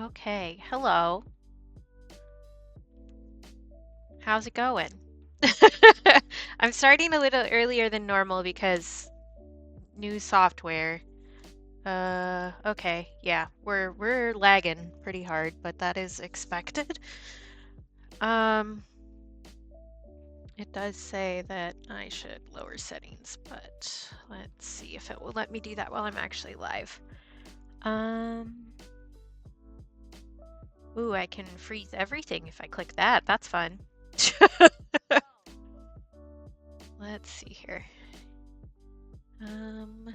Okay, hello. How's it going? I'm starting a little earlier than normal because new software. Okay, yeah, we're lagging pretty hard, but that is expected. Um, it does say that I should lower settings, but let's see if it will let me do that while I'm actually live. Um, ooh, I can freeze everything if I click that. That's fun. Let's see here. Um,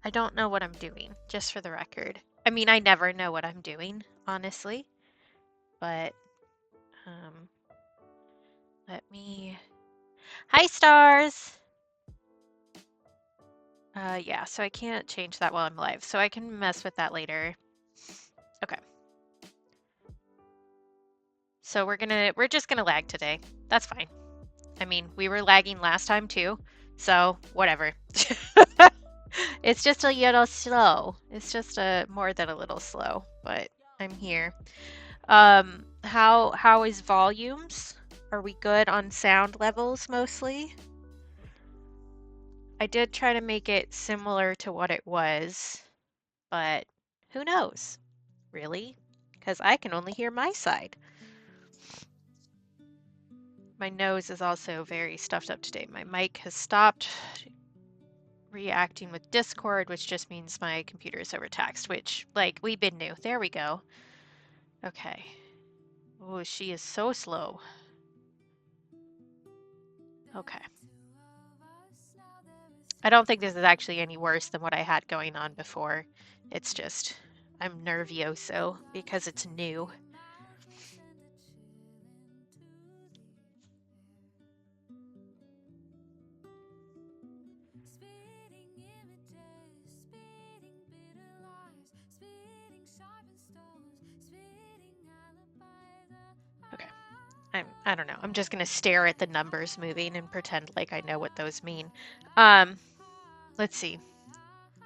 I don't know what I'm doing, just for the record. I mean, I never know what I'm doing, honestly, but um, let me. Hi, stars! Yeah, so I can't change that while I'm live, so I can mess with that later. Okay. So we're just gonna lag today. That's fine. I mean, we were lagging last time too, so whatever. It's just a little slow. It's just more than a little slow, but I'm here. How is volumes? Are we good on sound levels mostly? I did try to make it similar to what it was, but who knows, really? Because I can only hear my side. My nose is also very stuffed up today. My mic has stopped reacting with Discord, which just means my computer is overtaxed, which, like, we've been new. There we go. Okay. Oh, she is so slow. Okay. I don't think this is actually any worse than what I had going on before. It's just I'm nervioso because it's new. Okay. I don't know. I'm just gonna stare at the numbers moving and pretend like I know what those mean. Let's see.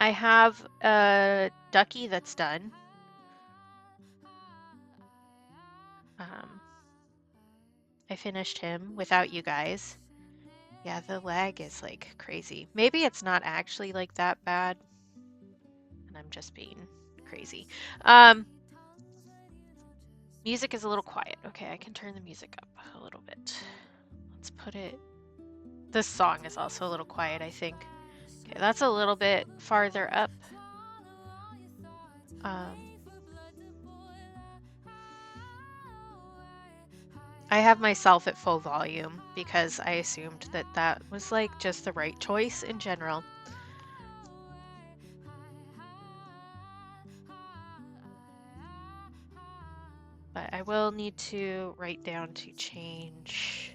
I have a ducky that's done. I finished him without you guys. Yeah, the lag is like crazy. Maybe it's not actually like that bad, and I'm just being crazy. Music is a little quiet. Okay, I can turn the music up a little bit. Let's put it. This song is also a little quiet, I think. Okay, that's a little bit farther up. I have myself at full volume because I assumed that that was like just the right choice in general. But I will need to write down to change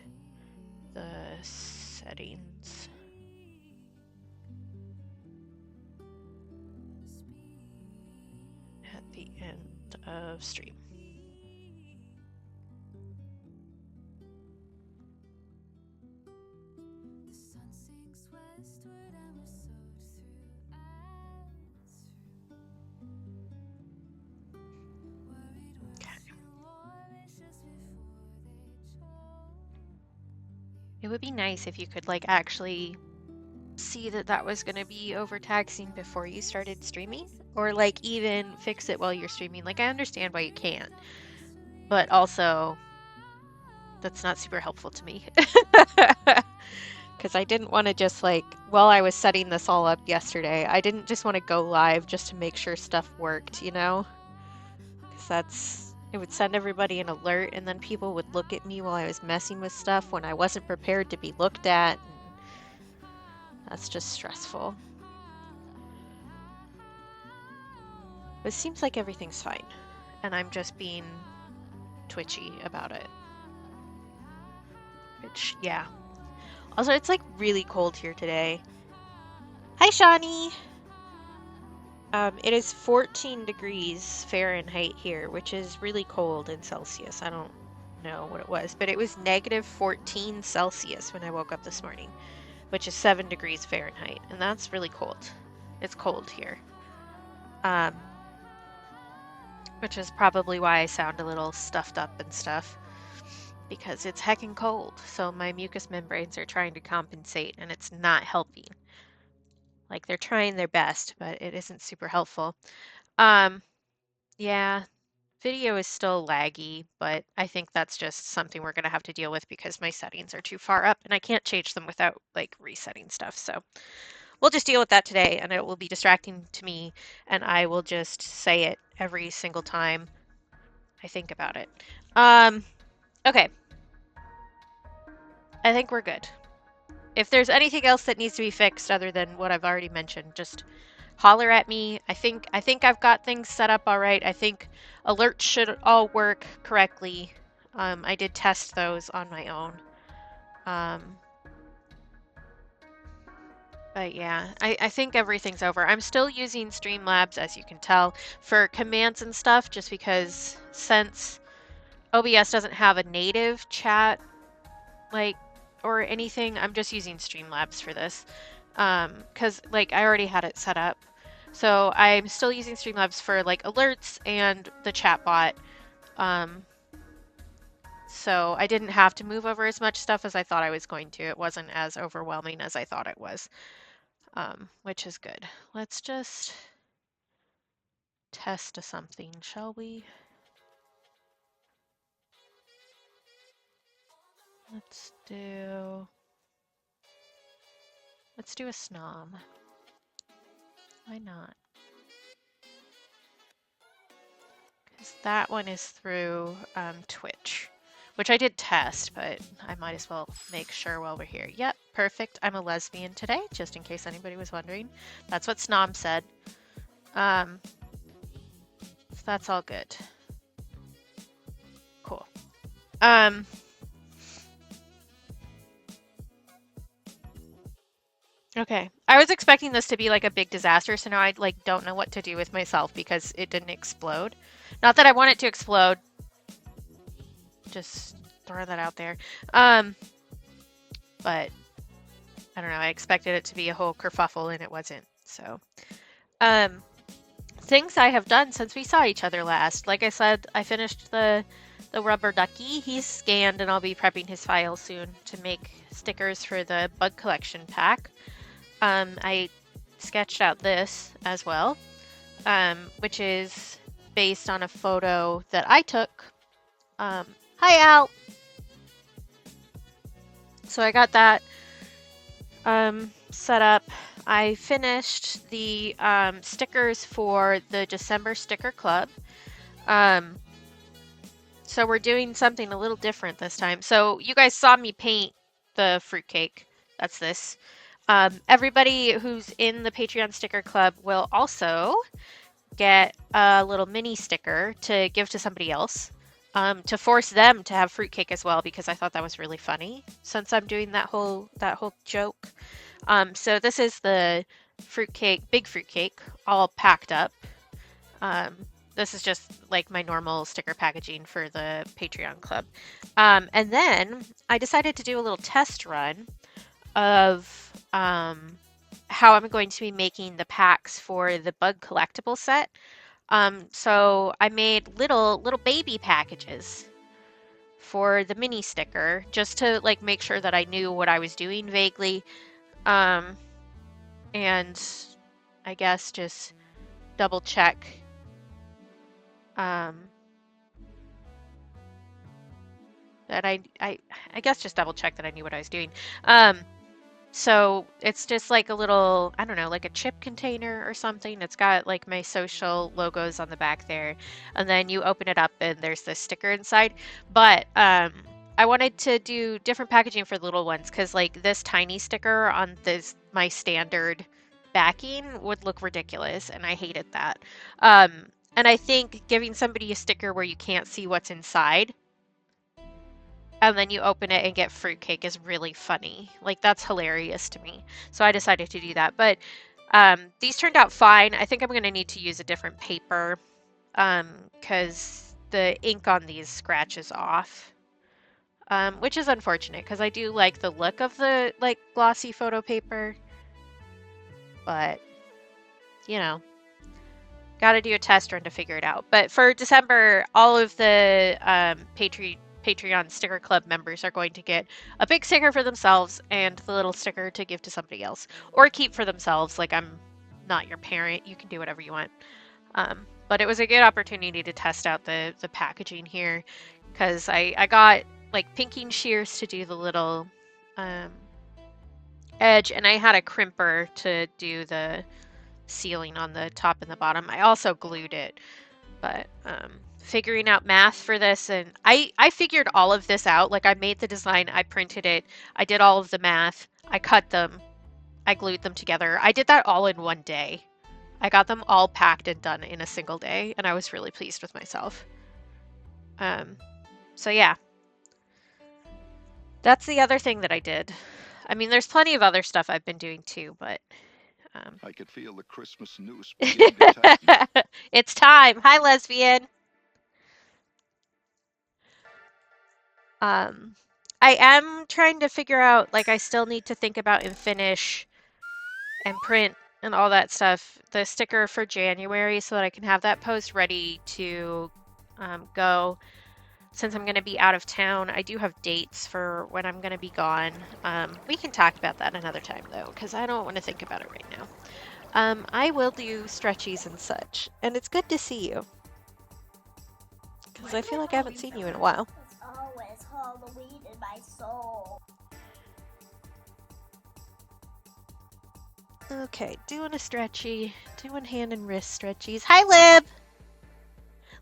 the settings. At the end of stream. It would be nice if you could like actually see that that was going to be overtaxing before you started streaming, or like even fix it while you're streaming. Like I understand why you can't, but also that's not super helpful to me. Because I didn't want to just like, while I was setting this all up yesterday, I didn't just want to go live just to make sure stuff worked, you know? Because it would send everybody an alert, and then people would look at me while I was messing with stuff when I wasn't prepared to be looked at. That's just stressful. But it seems like everything's fine, and I'm just being twitchy about it. Which, yeah. Also, it's like really cold here today. Hi, Shawnee! It is 14 degrees Fahrenheit here, which is really cold in Celsius. I don't know what it was, but it was negative 14 Celsius when I woke up this morning, which is 7 degrees Fahrenheit, and that's really cold. It's cold here. which is probably why I sound a little stuffed up and stuff, because it's heckin' cold, so my mucous membranes are trying to compensate, and it's not helping. Like, they're trying their best, but it isn't super helpful. Yeah, video is still laggy, but I think that's just something we're gonna have to deal with because my settings are too far up, and I can't change them without, like, resetting stuff, so we'll just deal with that today, and it will be distracting to me, and I will just say it every single time I think about it. Okay. I think we're good. If there's anything else that needs to be fixed other than what I've already mentioned, just holler at me. I think I've got things set up all right. I think alerts should all work correctly. I did test those on my own. But yeah, I think everything's over. I'm still using Streamlabs, as you can tell, for commands and stuff, just because since OBS doesn't have a native chat, like, or anything, I'm just using Streamlabs for this. Because, like, I already had it set up. So I'm still using Streamlabs for, like, alerts and the chatbot. So I didn't have to move over as much stuff as I thought I was going to. It wasn't as overwhelming as I thought it was, which is good. Let's just test something, shall we? Let's do a snom. Why not? Because that one is through Twitch, which I did test, but I might as well make sure while we're here. Yep, perfect. I'm a lesbian today, just in case anybody was wondering. That's what Snom said. So that's all good. Cool. Okay. I was expecting this to be like a big disaster, so now I like don't know what to do with myself because it didn't explode. Not that I want it to explode. Just throw that out there. But I don't know, I expected it to be a whole kerfuffle and it wasn't. So, things I have done since we saw each other last. Like I said, I finished the rubber ducky. He's scanned and I'll be prepping his file soon to make stickers for the bug collection pack. I sketched out this as well, which is based on a photo that I took. Hi, Al! So I got that set up. I finished the stickers for the December Sticker Club. So we're doing something a little different this time. So you guys saw me paint the fruitcake. That's this. Everybody who's in the Patreon Sticker Club will also get a little mini sticker to give to somebody else, to force them to have fruitcake as well, because I thought that was really funny since I'm doing that whole joke. So this is the fruitcake, big fruitcake, all packed up. This is just like my normal sticker packaging for the Patreon club. And then I decided to do a little test run of how I'm going to be making the packs for the bug collectible set. So I made little baby packages for the mini sticker just to like make sure that I knew what I was doing vaguely. And I guess just double check that I guess just double check that I knew what I was doing. So it's just like a little, I don't know, like a chip container or something. It's got like my social logos on the back there. And then you open it up and there's this sticker inside. But I wanted to do different packaging for the little ones because like this tiny sticker on this my standard backing would look ridiculous and I hated that. And I think giving somebody a sticker where you can't see what's inside and then you open it and get fruitcake is really funny. Like, that's hilarious to me. So I decided to do that. But these turned out fine. I think I'm going to need to use a different paper because the ink on these scratches off, which is unfortunate because I do like the look of the like glossy photo paper. But, you know, got to do a test run to figure it out. But for December, all of the Patreon sticker club members are going to get a big sticker for themselves and the little sticker to give to somebody else or keep for themselves. Like, I'm not your parent. You can do whatever you want. But it was a good opportunity to test out the packaging here because I got like pinking shears to do the little edge, and I had a crimper to do the sealing on the top and the bottom. I also glued it, but figuring out math for this, and I figured all of this out. Like, I made the design, I printed it, I did all of the math, I cut them, I glued them together. I did that all in one day. I got them all packed and done in a single day, and I was really pleased with myself. So yeah, that's the other thing that I did. I mean, there's plenty of other stuff I've been doing too, but I could feel the Christmas noose beginning to tighten. it's time. Hi, lesbian. I am trying to figure out, like, I still need to think about and finish and print and all that stuff, the sticker for January so that I can have that post ready to go. Since I'm going to be out of town, I do have dates for when I'm going to be gone. We can talk about that another time, though, because I don't want to think about it right now. I will do stretchies and such, and it's good to see you. Because I feel like I haven't seen you in a while. It's always Halloween in my soul. Okay, doing a stretchy, doing hand and wrist stretchies. Hi, Lib!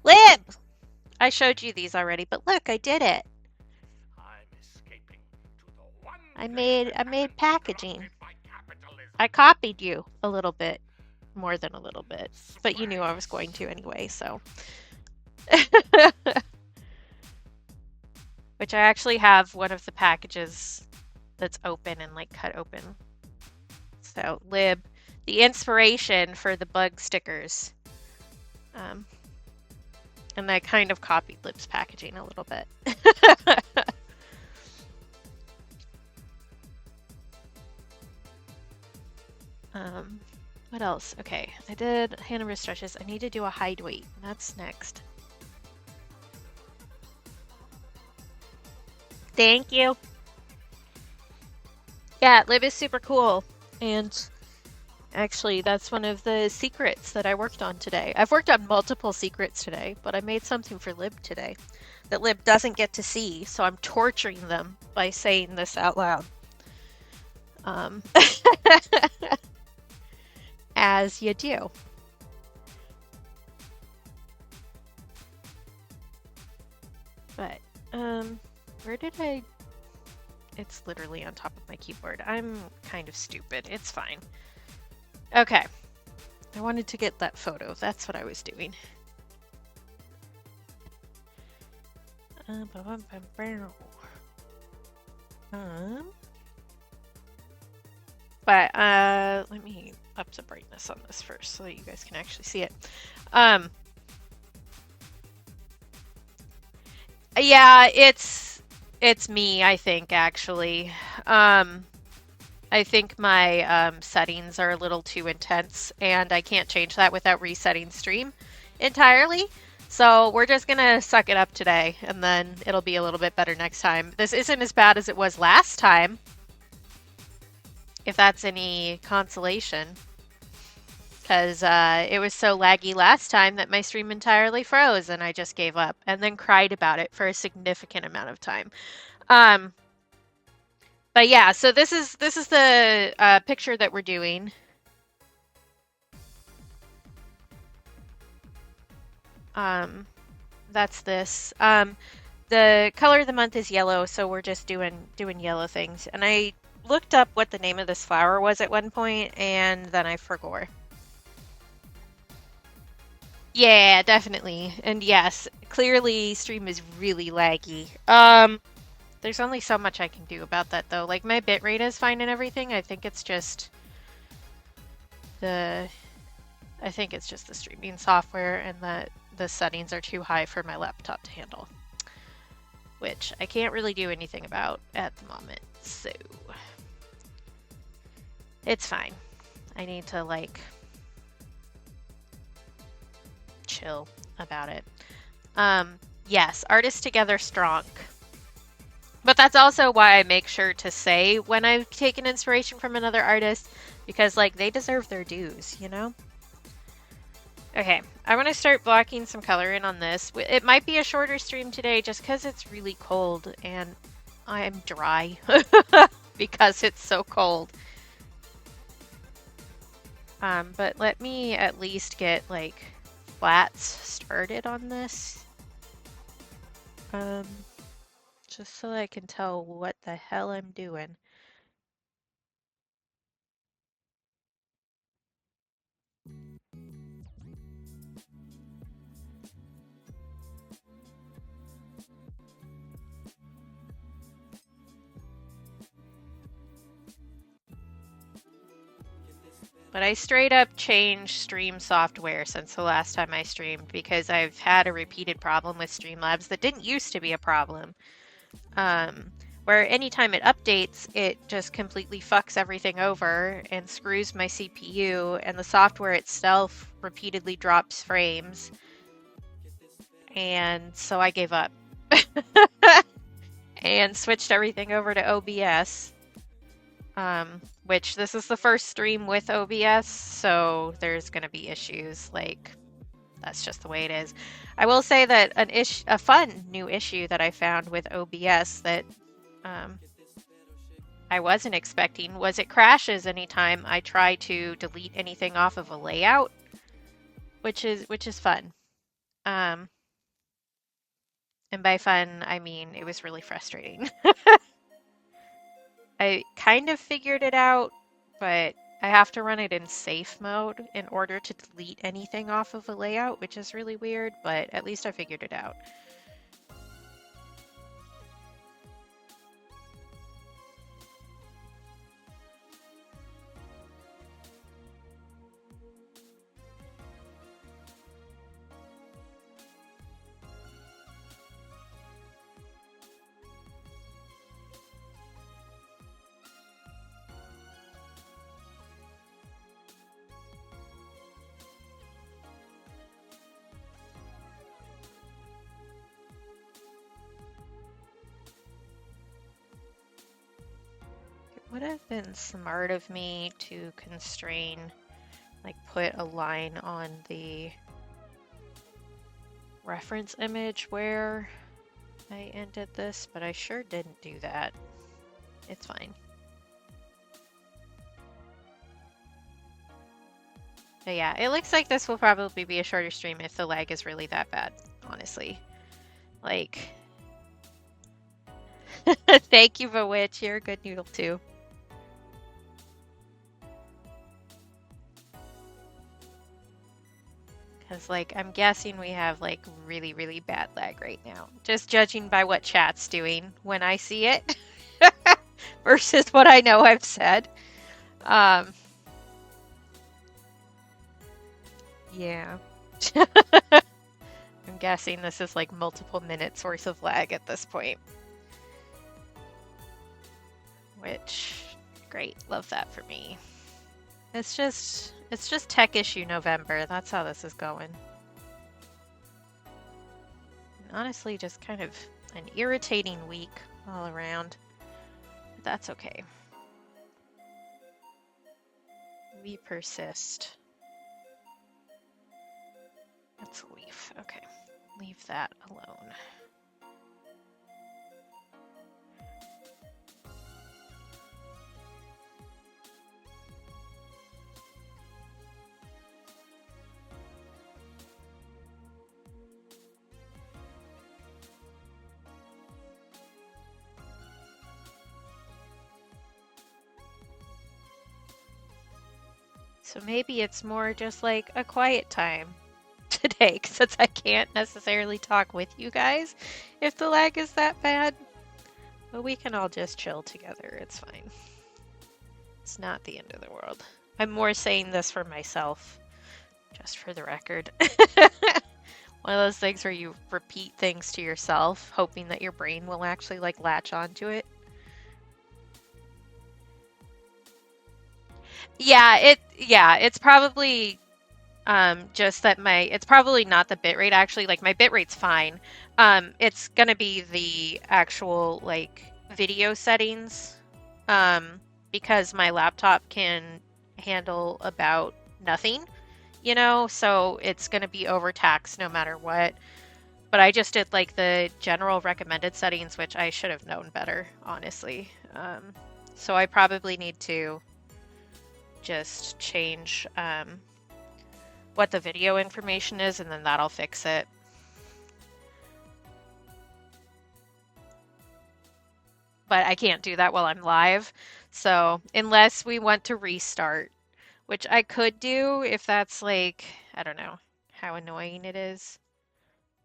Lib! I showed you these already, but look, I did it. I made packaging. I copied you a little bit, more than a little bit, but you knew I was going to anyway, so. Which I actually have one of the packages that's open and like cut open. So Lib, the inspiration for the bug stickers. And I kind of copied Lib's packaging a little bit. What else? Okay, I did hand and wrist stretches. I need to do a hide weight. That's next. Thank you. Yeah, Lib is super cool. And actually, that's one of the secrets that I worked on today. I've worked on multiple secrets today, but I made something for Lib today that Lib doesn't get to see, so I'm torturing them by saying this out loud. As you do. But, where did I... It's literally on top of my keyboard. I'm kind of stupid. It's fine. Okay. I wanted to get that photo. That's what I was doing. But let me up the brightness on this first so that you guys can actually see it. Yeah, it's me, I think, actually. I think my settings are a little too intense, and I can't change that without resetting stream entirely. So we're just gonna suck it up today, and then it'll be a little bit better next time. This isn't as bad as it was last time, if that's any consolation. Because it was so laggy last time that my stream entirely froze, and I just gave up, and then cried about it for a significant amount of time. But yeah, so this is the picture that we're doing. That's this. The color of the month is yellow, so we're just doing yellow things. And I looked up what the name of this flower was at one point, and then I forgot. Yeah, definitely. And yes, clearly stream is really laggy. There's only so much I can do about that though. Like, my bitrate is fine and everything. I think it's just the streaming software, and that the settings are too high for my laptop to handle, which I can't really do anything about at the moment. So it's fine. I need to like chill about it. Yes, artists together strong. But that's also why I make sure to say when I've taken inspiration from another artist, because like they deserve their dues, you know? Okay, I want to start blocking some color in on this. It might be a shorter stream today just because it's really cold and I'm dry because it's so cold. But let me at least get like flats started on this. Just so I can tell what the hell I'm doing. But I straight up changed stream software since the last time I streamed because I've had a repeated problem with Streamlabs that didn't used to be a problem. Where anytime it updates, it just completely fucks everything over and screws my CPU, and the software itself repeatedly drops frames. And so I gave up and switched everything over to OBS. Which this is the first stream with OBS, so there's gonna be issues. Like, that's just the way it is. I will say that a fun new issue that I found with OBS that I wasn't expecting was it crashes anytime I try to delete anything off of a layout, which is fun. And by fun, I mean it was really frustrating. I kind of figured it out, but I have to run it in safe mode in order to delete anything off of a layout, which is really weird, but at least I figured it out. Would have been smart of me to constrain, like put a line on the reference image where I ended this, but I sure didn't do that. It's fine. But yeah, it looks like this will probably be a shorter stream if the lag is really that bad, honestly. Like, thank you, Bewitch. You're a good noodle too. Because, like, I'm guessing we have, like, really, really bad lag right now. Just judging by what chat's doing when I see it versus what I know I've said. Yeah. I'm guessing this is, like, multiple minutes worth of lag at this point. Which, great. Love that for me. It's just tech issue November. That's how this is going. And honestly, just kind of an irritating week all around. But that's okay. We persist. Let's leave. Okay. Leave that alone. So maybe it's more just like a quiet time today, since I can't necessarily talk with you guys if the lag is that bad. But we can all just chill together. It's fine. It's not the end of the world. I'm more saying this for myself, just for the record. One of those things where you repeat things to yourself, hoping that your brain will actually like latch onto it. Yeah, it's probably Just that it's probably not the bitrate actually, like my bitrate's fine. It's gonna be the actual like video settings, because my laptop can handle about nothing, you know, so it's gonna be overtaxed no matter what. But I just did like the general recommended settings, which I should have known better, honestly. So I probably need to just change what the video information is, and then that'll fix it. But I can't do that while I'm live. So unless we want to restart, which I could do if that's like, I don't know how annoying it is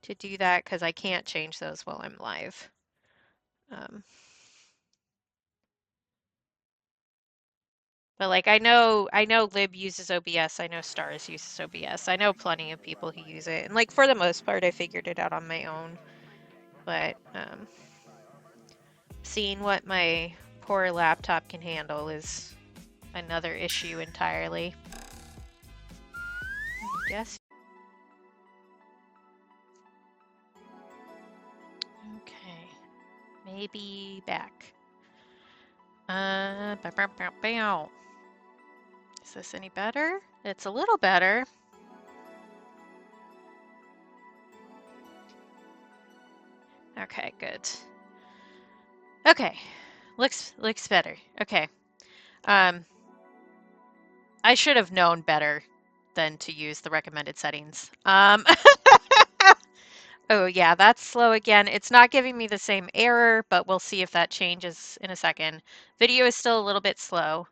to do that because I can't change those while I'm live. But like I know Lib uses OBS, I know Stars uses OBS. I know plenty of people who use it. And like for the most part I figured it out on my own. But seeing what my poor laptop can handle is another issue entirely. Yes. Okay. Maybe back. Is this any better? It's a little better. Okay, good. Okay. Looks better. Okay. I should have known better than to use the recommended settings. Oh yeah, that's slow again. It's not giving me the same error, but we'll see if that changes in a second. Video is still a little bit slow.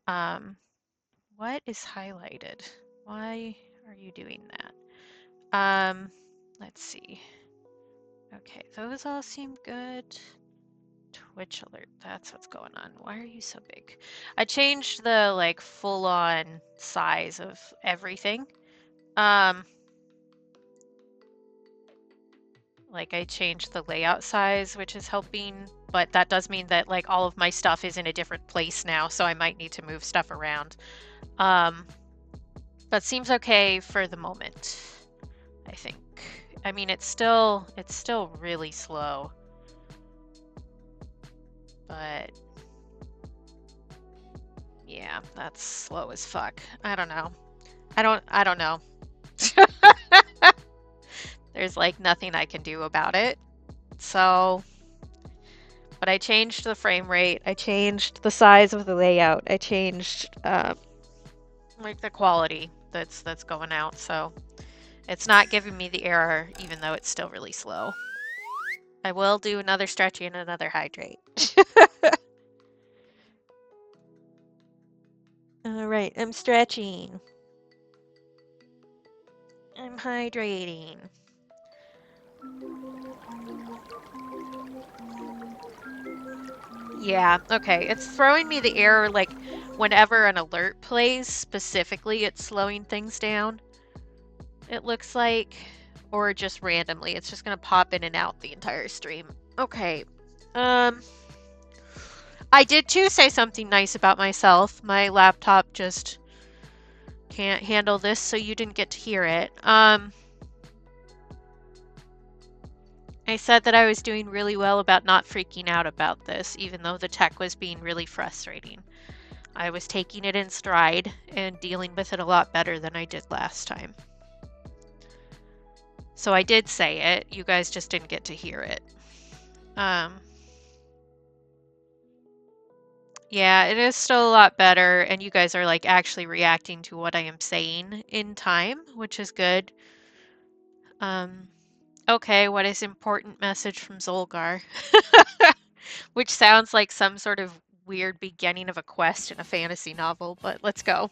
What is highlighted? Why are you doing that? Let's see. Okay, those all seem good. Twitch alert, that's what's going on. Why are you so big? I changed the like full-on size of everything. Like I changed the layout size, which is helping, but that does mean that like all of my stuff is in a different place now, so I might need to move stuff around. But seems okay for the moment, I think. I mean, it's still really slow. But yeah, that's slow as fuck. I don't know. I don't know. There's like nothing I can do about it. So, but I changed the frame rate. I changed the size of the layout. I changed like the quality that's going out. So it's not giving me the error, even though it's still really slow. I will do another stretchy and another hydrate. All right, I'm stretching. I'm hydrating. Yeah, okay. It's throwing me the error like whenever an alert plays, specifically it's slowing things down. It looks like, or just randomly. It's just gonna pop in and out the entire stream. Okay. I did too say something nice about myself. My laptop just can't handle this, so you didn't get to hear it. I said that I was doing really well about not freaking out about this, even though the tech was being really frustrating. I was taking it in stride and dealing with it a lot better than I did last time. So I did say it, you guys just didn't get to hear it. Yeah, it is still a lot better, and you guys are like actually reacting to what I am saying in time, which is good. Okay, what is important message from Zolgar? Which sounds like some sort of weird beginning of a quest in a fantasy novel, but let's go.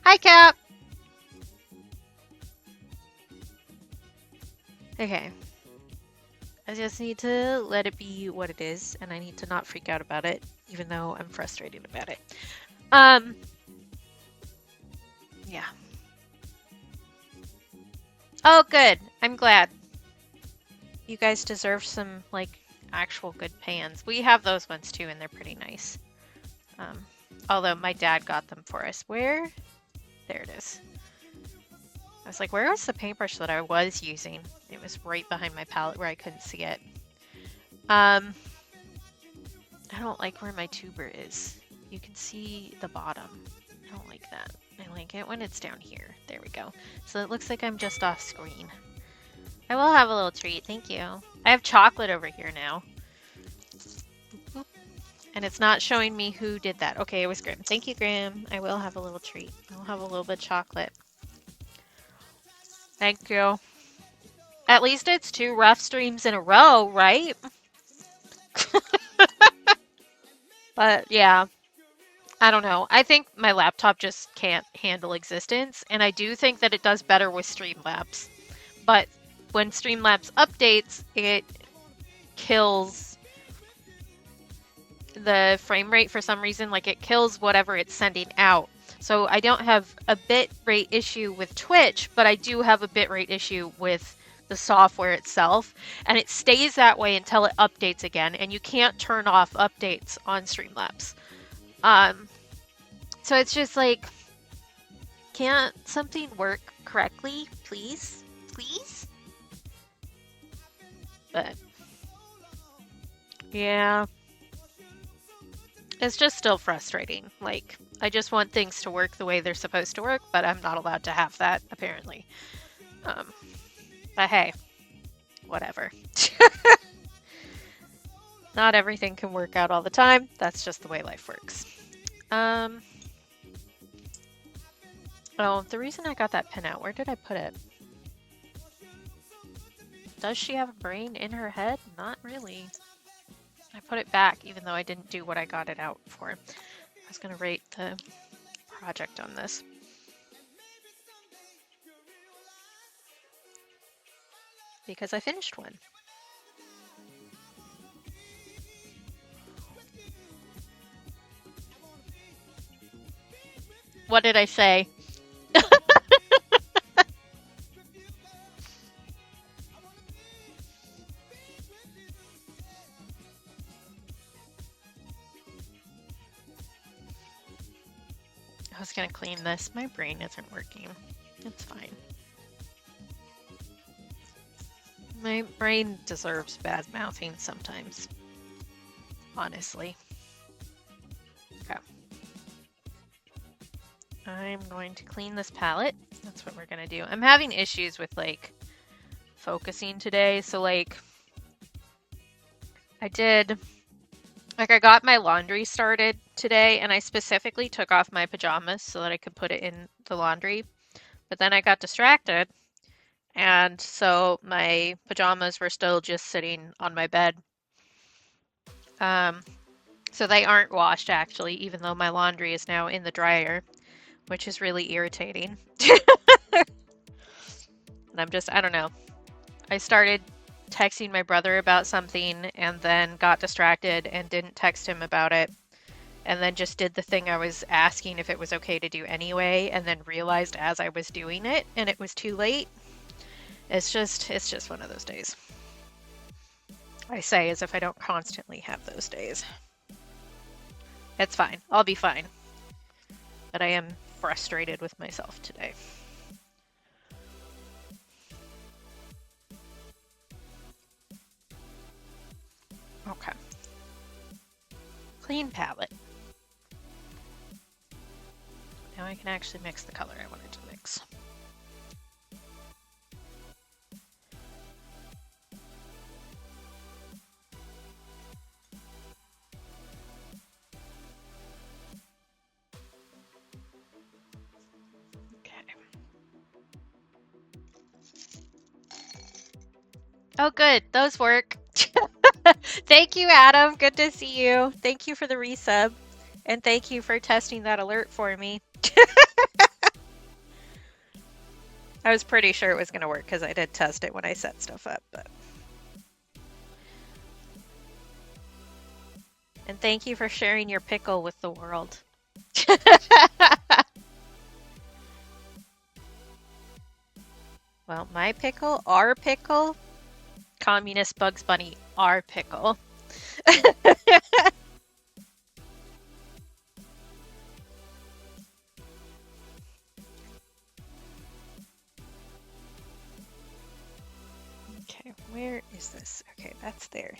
Hi, Cap! Okay. I just need to let it be what it is, and I need to not freak out about it, even though I'm frustrated about it. Yeah. Oh, good. I'm glad. You guys deserve some, like, actual good pans. We have those ones too, and they're pretty nice. Although my dad got them for us. Where There it is. I was like, where was the paintbrush that I was using? It was right behind my palette where I couldn't see it. I don't like where my tuber is. You can see the bottom. I don't like that. I like it when it's down here. There we go. So it looks like I'm just off screen. I will have a little treat. Thank you. I have chocolate over here now. And it's not showing me who did that. Okay, it was Grim. Thank you, Grim. I will have a little treat. I'll have a little bit of chocolate. Thank you. At least it's 2 rough streams in a row, right? But yeah, I don't know. I think my laptop just can't handle existence, and I do think that it does better with Streamlabs. But when Streamlabs updates, it kills the frame rate for some reason. Like, it kills whatever it's sending out. So I don't have a bitrate issue with Twitch, but I do have a bitrate issue with the software itself, and it stays that way until it updates again, and you can't turn off updates on Streamlabs. So it's just like, can't something work correctly, please? Please? But yeah, it's just still frustrating. Like, I just want things to work the way they're supposed to work, but I'm not allowed to have that, apparently. But hey, whatever. Not everything can work out all the time. That's just the way life works. Oh, the reason I got that pin out, where did I put it? Does she have a brain in her head? Not really. I put it back, even though I didn't do what I got it out for. I was going to rate the project on this. Because I finished one. What did I say? I was gonna clean this. My brain isn't working. It's fine. My brain deserves bad mouthing sometimes. Honestly. Okay. I'm going to clean this palette. That's what we're gonna do. I'm having issues with like focusing today, so like I got my laundry started today, and I specifically took off my pajamas so that I could put it in the laundry. But then I got distracted, and so my pajamas were still just sitting on my bed. So they aren't washed actually, even though my laundry is now in the dryer, which is really irritating. And I don't know. I started texting my brother about something and then got distracted and didn't text him about it, and then just did the thing I was asking if it was okay to do anyway, and then realized as I was doing it and it was too late. It's just one of those days. I say as if I don't constantly have those days. It's fine. I'll be fine. But I am frustrated with myself today. Okay. Clean palette. Now I can actually mix the color I wanted to mix. Oh, good. Those work. Thank you, Adam. Good to see you. Thank you for the resub. And thank you for testing that alert for me. I was pretty sure it was going to work because I did test it when I set stuff up. But... And thank you for sharing your pickle with the world. Well, my pickle, our pickle, Communist Bugs Bunny, our pickle. Okay, that's there.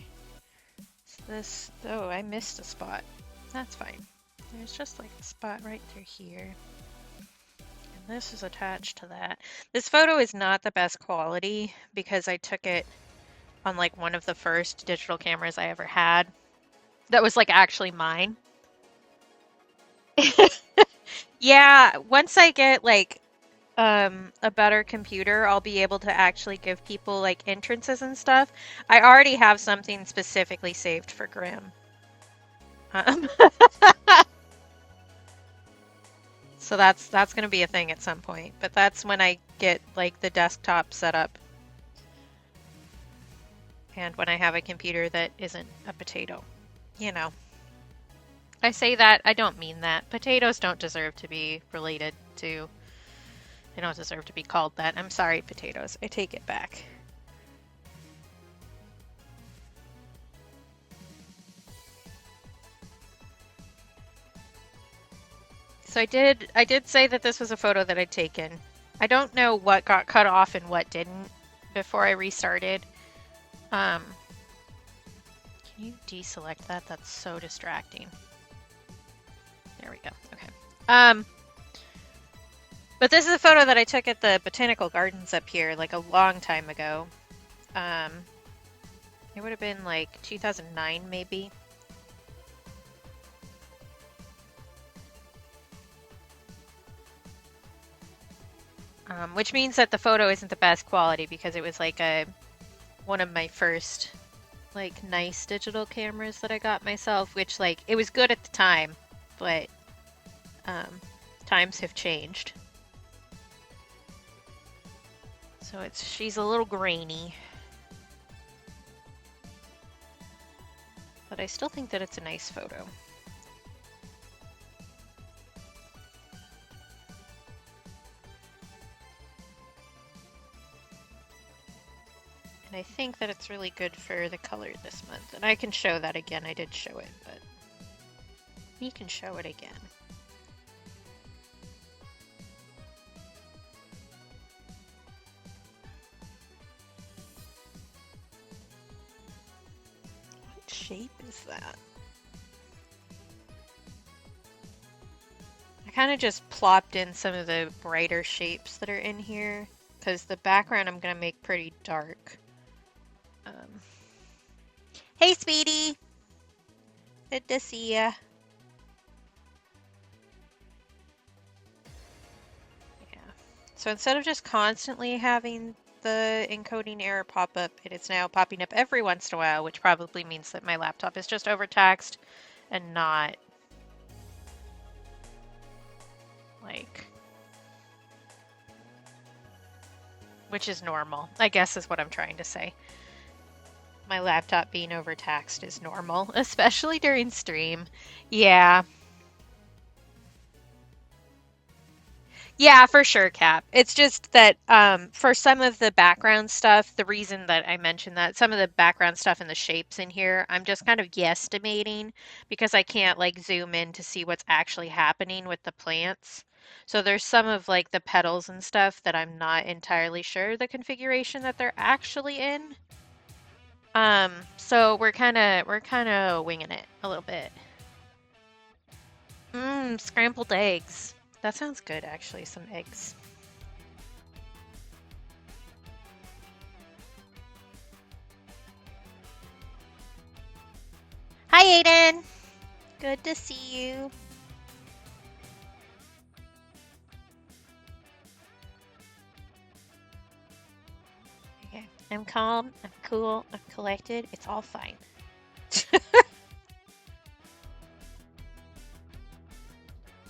So this, oh, I missed a spot. That's fine. There's just like a spot right through here. And this is attached to that. This photo is not the best quality because I took it on like one of the first digital cameras I ever had. That was like actually mine. Yeah, once I get like a better computer, I'll be able to actually give people like entrances and stuff. I already have something specifically saved for Grimm. So that's going to be a thing at some point, but that's when I get like the desktop set up and when I have a computer that isn't a potato. You know. I say that, I don't mean that. Potatoes don't deserve to be related to, they don't deserve to be called that. I'm sorry, potatoes. I take it back. So I did say that this was a photo that I'd taken. I don't know what got cut off and what didn't before I restarted. Can you deselect that? That's so distracting. There we go. Okay. But this is a photo that I took at the Botanical Gardens up here like a long time ago. It would have been like 2009 maybe. Which means that the photo isn't the best quality because it was like one of my first like nice digital cameras that I got myself, which like it was good at the time, but times have changed. So she's a little grainy. But I still think that it's a nice photo. And I think that it's really good for the color this month. And I can show that again. I did show it, but we can show it again. What shape is that? I kind of just plopped in some of the brighter shapes that are in here because the background I'm going to make pretty dark. Hey, sweetie. Good to see ya. Yeah. So instead of just constantly having the encoding error pop up, it is now popping up every once in a while, which probably means that my laptop is just overtaxed and not like, which is normal, I guess is what I'm trying to say. My laptop being overtaxed is normal, especially during stream. Yeah. Yeah, for sure, Cap. It's just that for some of the background stuff, the reason that I mentioned that, some of the background stuff and the shapes in here, I'm just kind of guesstimating because I can't like zoom in to see what's actually happening with the plants. So there's some of like the petals and stuff that I'm not entirely sure the configuration that they're actually in. So we're kind of winging it a little bit. Scrambled eggs. That sounds good, actually, some eggs. Hi, Aiden. Good to see you. Okay, I'm calm, I'm cool, I'm collected. It's all fine.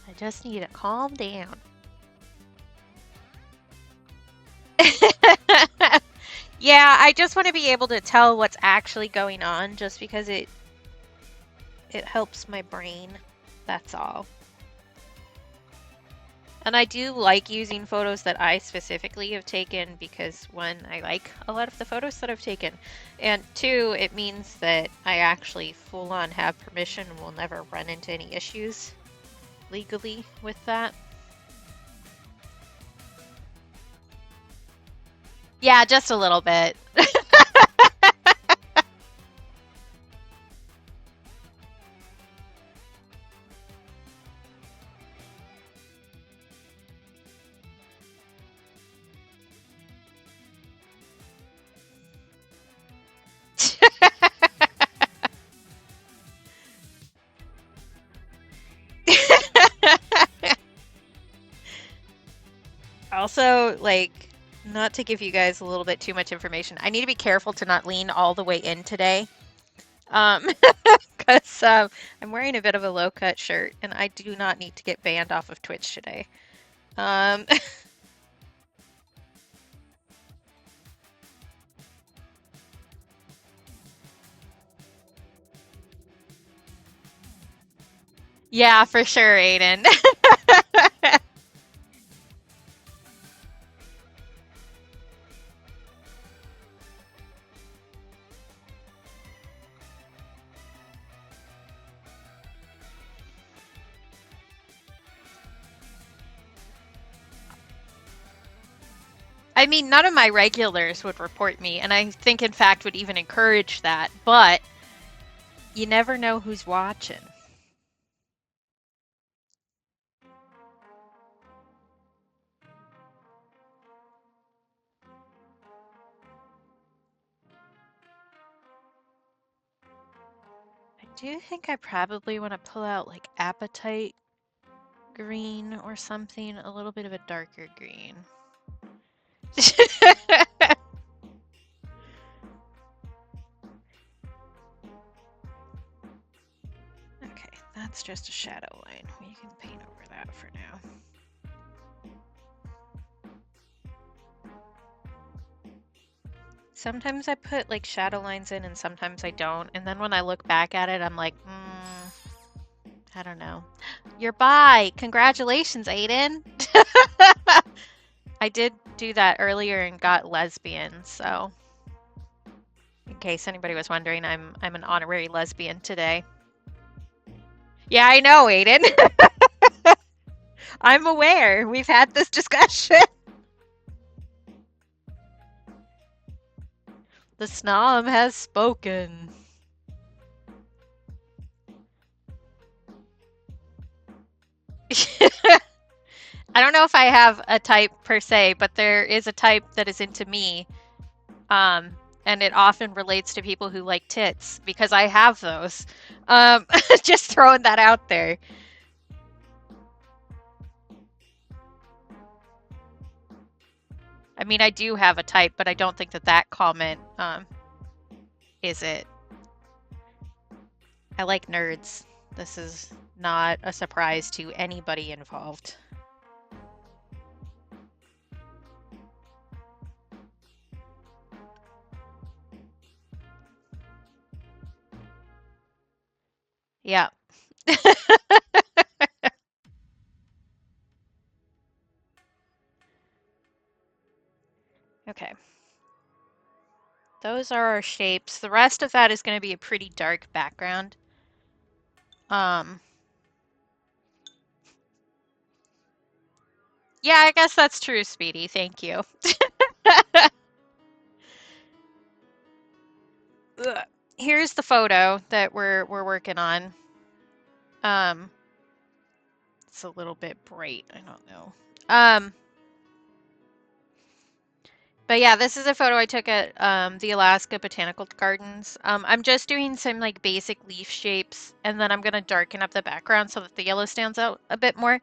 I just need to calm down. Yeah, I just want to be able to tell what's actually going on just because it helps my brain. That's all. And I do like using photos that I specifically have taken because one, I like a lot of the photos that I've taken. And two, it means that I actually full on have permission and will never run into any issues legally with that. Yeah, just a little bit. Also, like, not to give you guys a little bit too much information, I need to be careful to not lean all the way in today. Because I'm wearing a bit of a low-cut shirt, and I do not need to get banned off of Twitch today. Yeah, for sure, Aiden. I mean, none of my regulars would report me, and I think, in fact, would even encourage that, but you never know who's watching. I do think I probably want to pull out, like, Appetite green or something, a little bit of a darker green. Okay, that's just a shadow line. We can paint over that for now. Sometimes I put like shadow lines in and sometimes I don't. And then when I look back at it, I'm like, I don't know. You're bi! Congratulations, Aiden! I did do that earlier and got lesbian, so in case anybody was wondering, I'm an honorary lesbian today. Yeah, I know, Aiden. I'm aware. We've had this discussion. The snob has spoken. I don't know if I have a type per se, but there is a type that is into me. And it often relates to people who like tits because I have those. Just throwing that out there. I mean, I do have a type, but I don't think that comment is it. I like nerds. This is not a surprise to anybody involved. Yeah. Okay. Those are our shapes. The rest of that is going to be a pretty dark background. Yeah, I guess that's true, Speedy. Thank you. Here's the photo that we're working on. It's a little bit bright. I don't know. But yeah, this is a photo I took at the Alaska Botanical Gardens. I'm just doing some like basic leaf shapes, and then I'm gonna darken up the background so that the yellow stands out a bit more.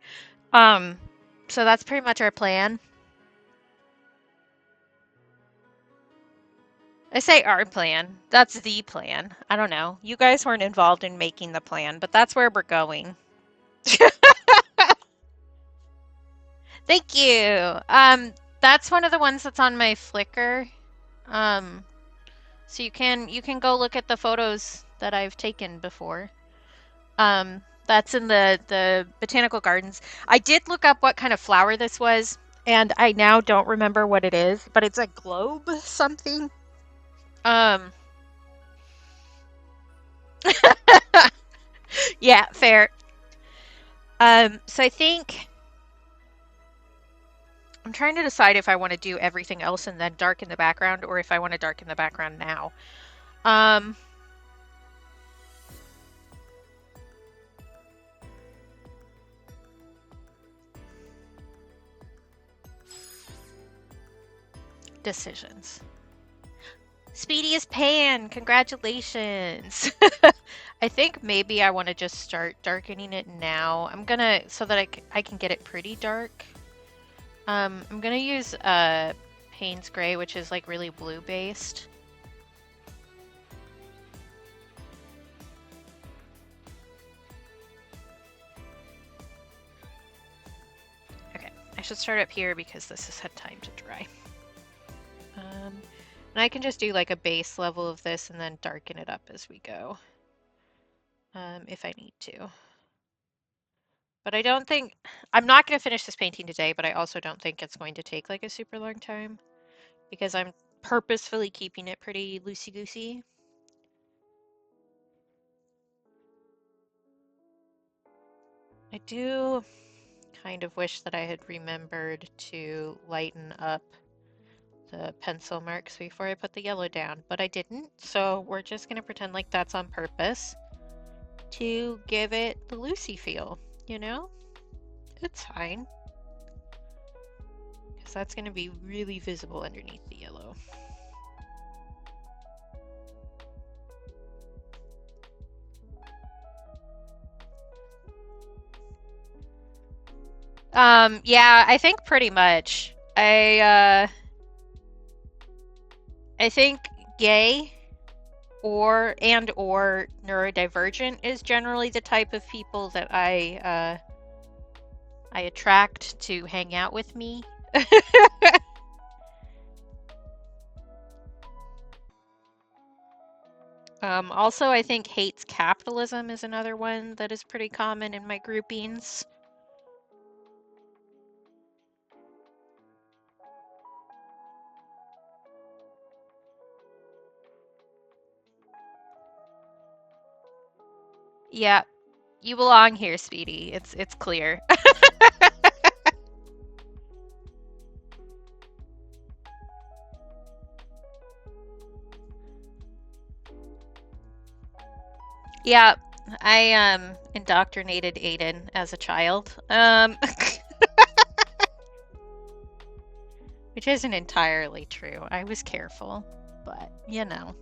So that's pretty much our plan. I say our plan. That's the plan. I don't know. You guys weren't involved in making the plan, but that's where we're going. Thank you. That's one of the ones that's on my Flickr. So you can go look at the photos that I've taken before. That's in the Botanical Gardens. I did look up what kind of flower this was, and I now don't remember what it is, but it's a globe something. Yeah, fair. So I think I'm trying to decide if I want to do everything else and then darken the background, or if I want to darken the background now. Decisions. Speedy is Pan! Congratulations! I think maybe I want to just start darkening it now. I'm gonna, so that I can get it pretty dark. I'm gonna use Payne's Gray, which is like really blue based. Okay, I should start up here because this has had time to dry. And I can just do like a base level of this and then darken it up as we go, if I need to. But I don't think, I'm not going to finish this painting today, but I also don't think it's going to take like a super long time because I'm purposefully keeping it pretty loosey-goosey. I do kind of wish that I had remembered to lighten up the pencil marks before I put the yellow down, but I didn't, so we're just going to pretend like that's on purpose to give it the Lucy feel, you know? It's fine. Because that's going to be really visible underneath the yellow. Yeah, I think pretty much. I think gay or neurodivergent is generally the type of people that I attract to hang out with me. Also, I think hates capitalism is another one that is pretty common in my groupings. Yeah, you belong here, Speedy. It's clear. Yeah, I indoctrinated Aiden as a child. Which isn't entirely true. I was careful, but you know.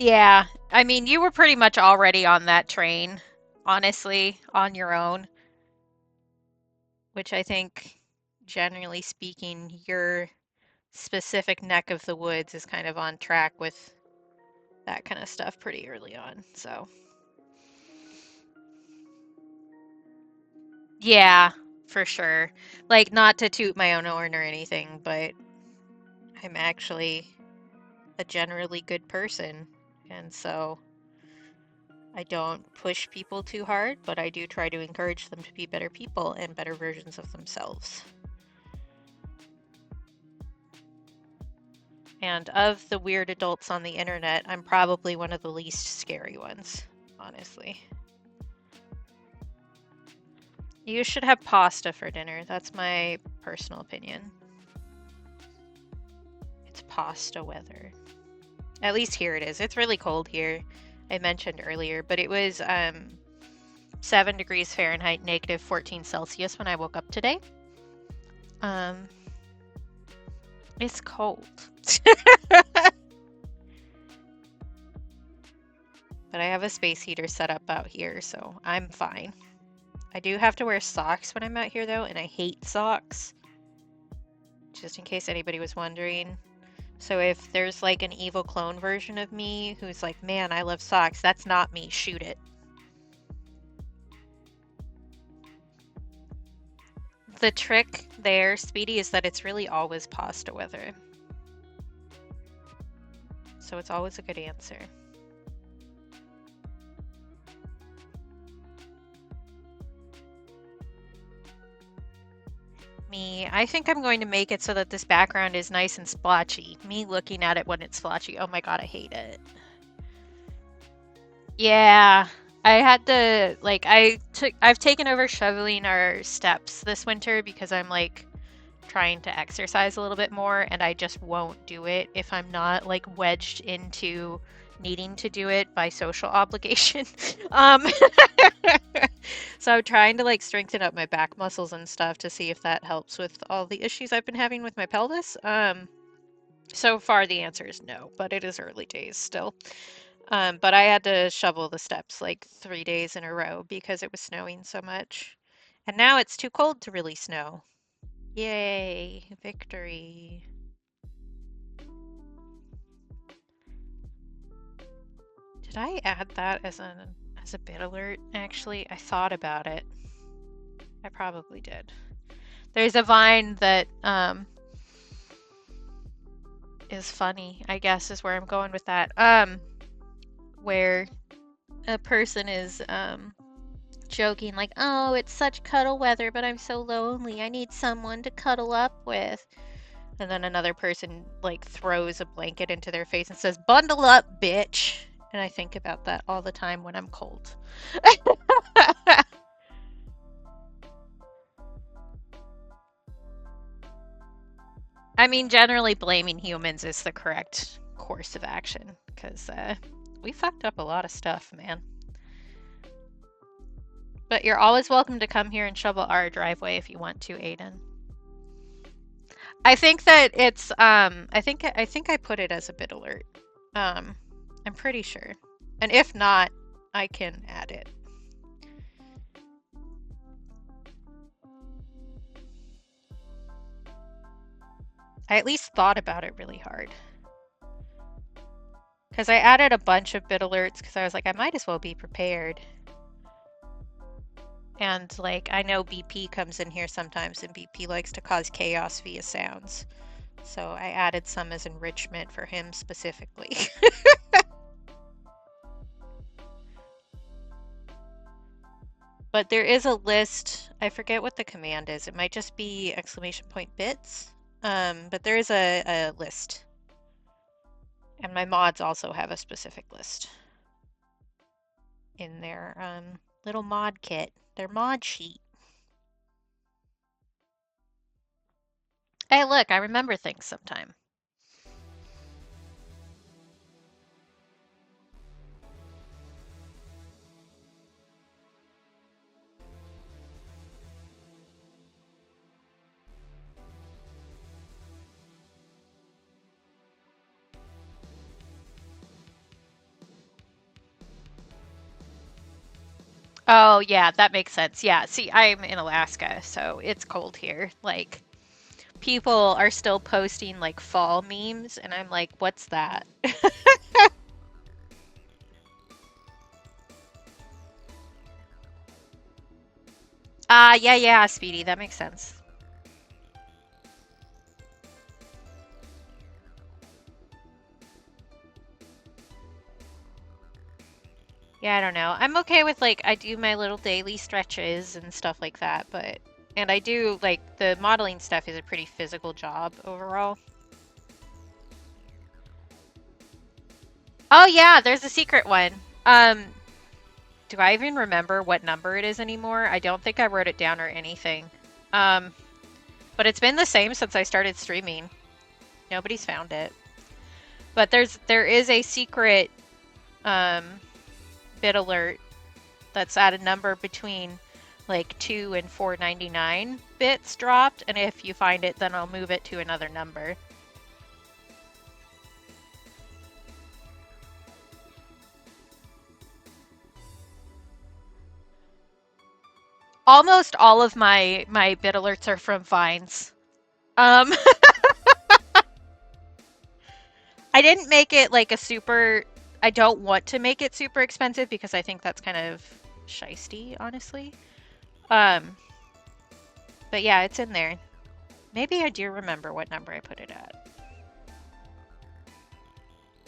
Yeah, I mean, you were pretty much already on that train, honestly, on your own. Which I think, generally speaking, your specific neck of the woods is kind of on track with that kind of stuff pretty early on, so. Yeah, for sure. Like, not to toot my own horn or anything, but I'm actually a generally good person, and so I don't push people too hard, but I do try to encourage them to be better people and better versions of themselves. And of the weird adults on the internet, I'm probably one of the least scary ones, honestly. You should have pasta for dinner. That's my personal opinion. It's pasta weather. At least here it is. It's really cold here. I mentioned earlier, but it was 7 degrees Fahrenheit, negative 14 Celsius when I woke up today. It's cold. But I have a space heater set up out here, so I'm fine. I do have to wear socks when I'm out here, though, and I hate socks. Just in case anybody was wondering. So if there's like an evil clone version of me who's like, man, I love socks, that's not me, shoot it. The trick there, Speedy, is that it's really always pasta weather. So it's always a good answer. Me, I think I'm going to make it so that this background is nice and splotchy. Me looking at it when it's splotchy. Oh my god, I hate it. Yeah, I had to, like, I've taken over shoveling our steps this winter because I'm, like, trying to exercise a little bit more, and I just won't do it if I'm not, like, wedged into needing to do it by social obligation. Um, so I'm trying to like strengthen up my back muscles and stuff to see if that helps with all the issues I've been having with my pelvis. So far the answer is no, but it is early days still. But I had to shovel the steps like 3 days in a row because it was snowing so much. And now it's too cold to really snow. Yay, victory. Did I add that as a bit alert? Actually, I thought about it. I probably did. There's a Vine that is funny, I guess is where I'm going with that. Where a person is joking like, "Oh, it's such cuddle weather, but I'm so lonely. I need someone to cuddle up with." And then another person like throws a blanket into their face and says, "Bundle up, bitch." And I think about that all the time when I'm cold. I mean, generally blaming humans is the correct course of action because we fucked up a lot of stuff, man. But you're always welcome to come here and shovel our driveway if you want to, Aiden. I think that it's I think I put it as a bit alert. I'm pretty sure. And if not, I can add it. I at least thought about it really hard. Because I added a bunch of bit alerts because I was like, I might as well be prepared. And like, I know BP comes in here sometimes, and BP likes to cause chaos via sounds. So I added some as enrichment for him specifically. But there is a list. I forget what the command is. It might just be !bits. But there is a list. And my mods also have a specific list in their little mod kit, their mod sheet. Hey, look, I remember things sometime. Oh, yeah, that makes sense. Yeah, see, I'm in Alaska, so it's cold here. Like, people are still posting like fall memes, and I'm like, what's that? Yeah, Speedy, that makes sense. Yeah, I don't know. I'm okay with like, I do my little daily stretches and stuff like that, and I do like the modeling stuff is a pretty physical job overall. Oh yeah, there's a secret one. Do I even remember what number it is anymore? I don't think I wrote it down or anything. But it's been the same since I started streaming. Nobody's found it. But there is a secret bit alert that's at a number between like 2 and 499 bits dropped, and if you find it, then I'll move it to another number. Almost all of my bit alerts are from Vines. I didn't make it like a super... I don't want to make it super expensive because I think that's kind of shisty, honestly. But yeah, it's in there. Maybe I do remember what number I put it at.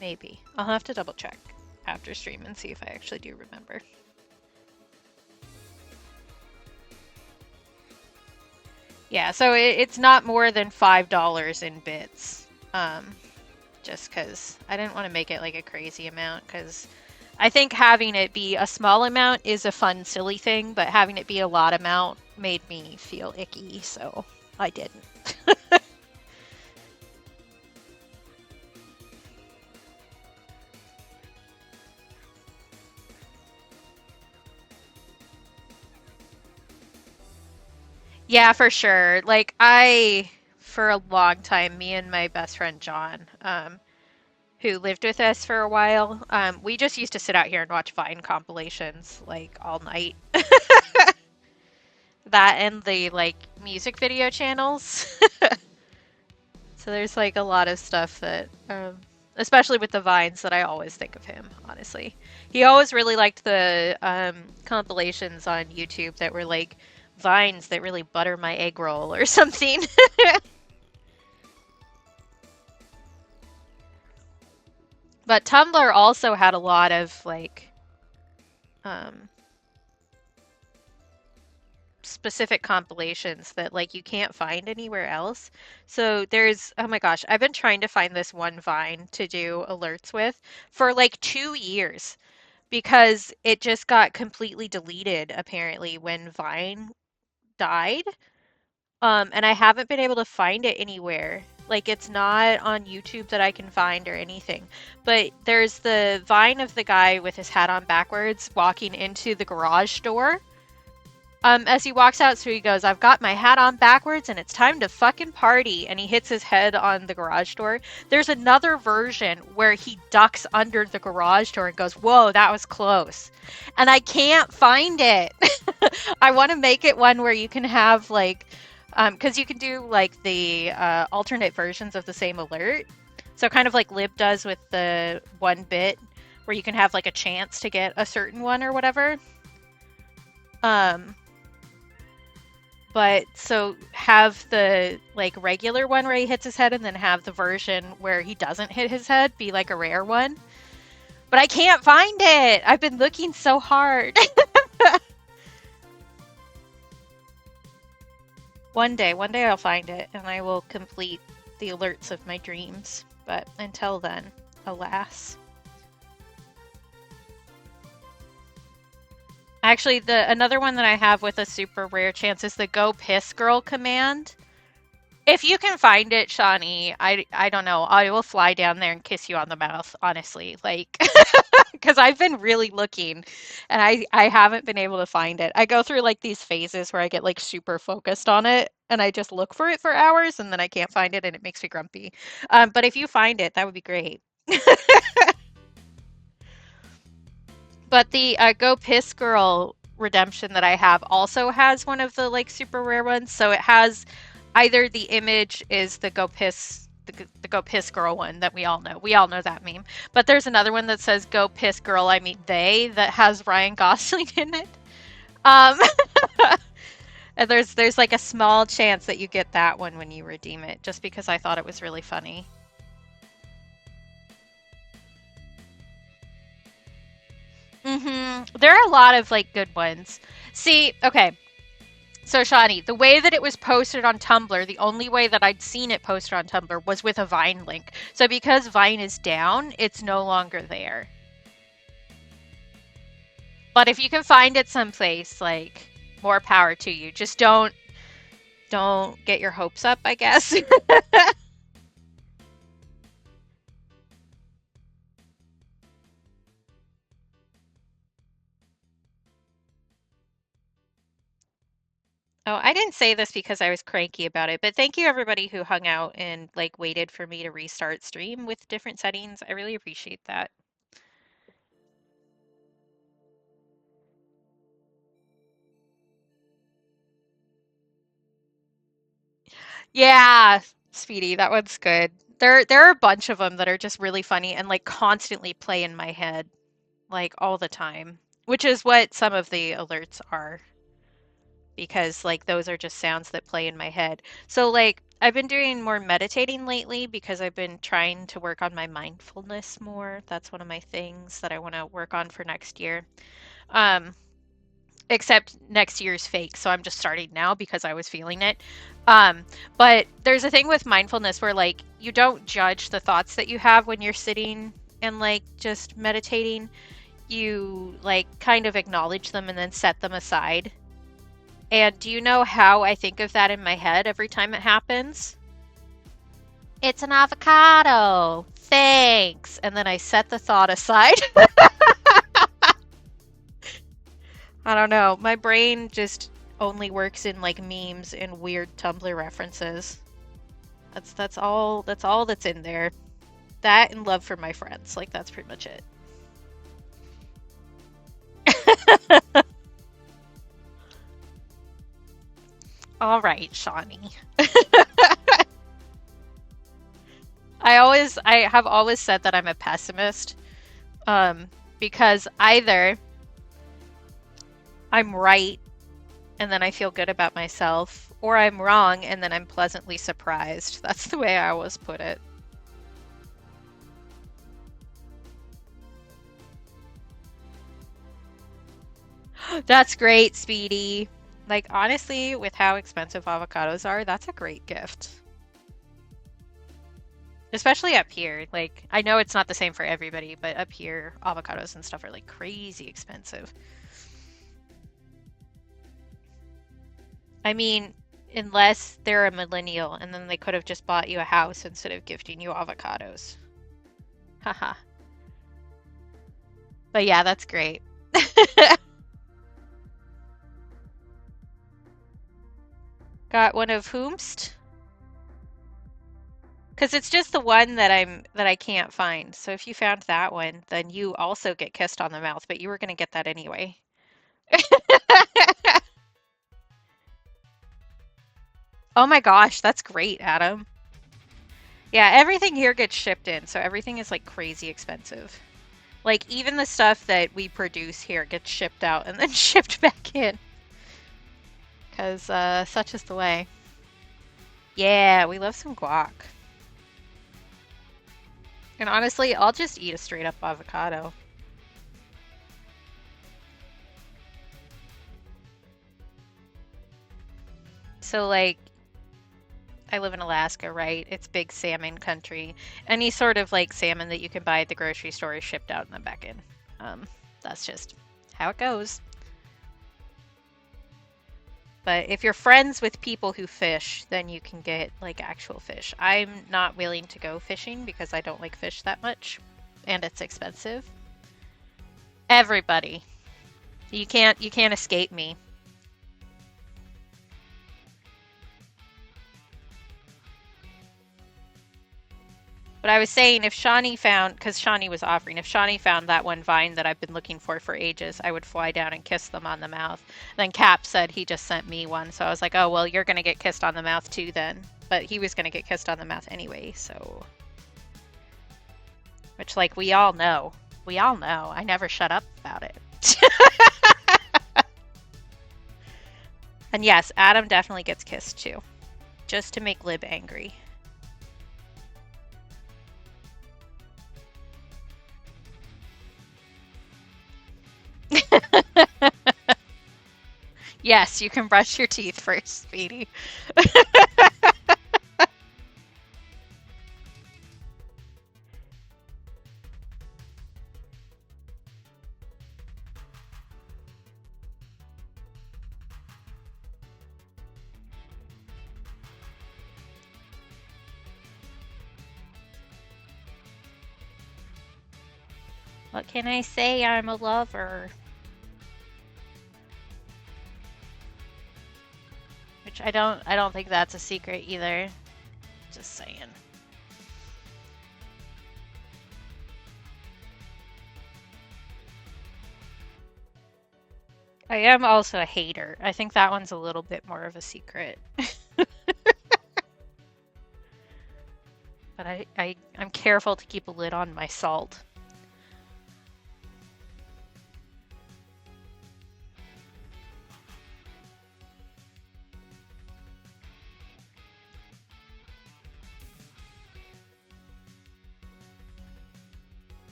Maybe. I'll have to double check after stream and see if I actually do remember. Yeah, so it's not more than $5 in bits. Just because I didn't want to make it like a crazy amount, because I think having it be a small amount is a fun, silly thing, but having it be a lot amount made me feel icky, so I didn't. Yeah, for sure. Like for a long time, me and my best friend John, who lived with us for a while, we just used to sit out here and watch Vine compilations like all night. That and the like music video channels. So there's like a lot of stuff that, especially with the Vines, that I always think of him, honestly. He always really liked the compilations on YouTube that were like Vines that really butter my egg roll or something. But Tumblr also had a lot of like um, specific compilations that like you can't find anywhere else. So there's, oh my gosh, I've been trying to find this one Vine to do alerts with for like 2 years because it just got completely deleted apparently when Vine died. And I haven't been able to find it anywhere. Like it's not on YouTube that I can find or anything. But there's the Vine of the guy with his hat on backwards walking into the garage door. As he walks out, so he goes, I've got my hat on backwards and it's time to fucking party. And he hits his head on the garage door. There's another version where he ducks under the garage door and goes, whoa, that was close. And I can't find it. I want to make it one where you can have like, because you can do like the alternate versions of the same alert. So kind of like Lib does with the 1-bit where you can have like a chance to get a certain one or whatever. But so have the like regular one where he hits his head and then have the version where he doesn't hit his head be like a rare one. But I can't find it. I've been looking so hard. One day I'll find it and I will complete the alerts of my dreams. But until then, alas. Actually, another one that I have with a super rare chance is the Go Piss Girl command. If you can find it, Shawnee, I don't know. I will fly down there and kiss you on the mouth, honestly. Like, because I've been really looking and I haven't been able to find it. I go through like these phases where I get like super focused on it and I just look for it for hours and then I can't find it and it makes me grumpy. But if you find it, that would be great. But the Go Piss Girl redemption that I have also has one of the like super rare ones. So it has either the image is the Go Piss Girl one that we all know. We all know that meme. But there's another one that says Go Piss Girl, I mean they, that has Ryan Gosling in it. And there's like a small chance that you get that one when you redeem it, just because I thought it was really funny. There are a lot of like good ones. See, okay. So Shawnee, the way that it was posted on Tumblr, the only way that I'd seen it posted on Tumblr was with a Vine link. So because Vine is down, it's no longer there. But if you can find it someplace, like more power to you. Just don't get your hopes up, I guess. Oh, I didn't say this because I was cranky about it, but thank you everybody who hung out and like waited for me to restart stream with different settings. I really appreciate that. Yeah, Speedy, that one's good. There are a bunch of them that are just really funny and like constantly play in my head, like all the time, which is what some of the alerts are, because like those are just sounds that play in my head. So like I've been doing more meditating lately because I've been trying to work on my mindfulness more. That's one of my things that I want to work on for next year. Um, except next year's fake, so I'm just starting now because I was feeling it. Um, but there's a thing with mindfulness where like you don't judge the thoughts that you have when you're sitting and like just meditating. You like kind of acknowledge them and then set them aside. And do you know how I think of that in my head every time it happens? It's an avocado. Thanks. And then I set the thought aside. I don't know. My brain just only works in like memes and weird Tumblr references. That's all that's in there. That and love for my friends. Like that's pretty much it. All right, Shawnee. I have always said that I'm a pessimist, because either I'm right and then I feel good about myself, or I'm wrong and then I'm pleasantly surprised. That's the way I always put it. That's great, Speedy. Like, honestly, with how expensive avocados are, that's a great gift. Especially up here. Like, I know it's not the same for everybody, but up here, avocados and stuff are like crazy expensive. I mean, unless they're a millennial and then they could have just bought you a house instead of gifting you avocados. Haha. But yeah, that's great. Got one of whomst? Because it's just the one that I can't find. So if you found that one, then you also get kissed on the mouth, but you were gonna get that anyway. Oh my gosh, that's great, Adam. Yeah, everything here gets shipped in, so everything is like crazy expensive. Like even the stuff that we produce here gets shipped out and then shipped back in. Because such is the way. Yeah, we love some guac. And honestly, I'll just eat a straight up avocado. So like, I live in Alaska, right? It's big salmon country. Any sort of like salmon that you can buy at the grocery store is shipped out and then back in. That's just how it goes. But if you're friends with people who fish, then you can get like actual fish. I'm not willing to go fishing because I don't like fish that much, and it's expensive. Everybody, you can't escape me. But I was saying, if Shawnee found, because Shawnee was offering, if Shawnee found that one vine that I've been looking for ages, I would fly down and kiss them on the mouth. Then Cap said he just sent me one, so I was like, oh, well, you're going to get kissed on the mouth too then. But he was going to get kissed on the mouth anyway, so. Which, like, we all know. We all know. I never shut up about it. And yes, Adam definitely gets kissed too. Just to make Lib angry. Yes, you can brush your teeth first, Speedy. What can I say? I'm a lover. Which I don't think that's a secret either. Just saying. I am also a hater. I think that one's a little bit more of a secret. But I'm careful to keep a lid on my salt.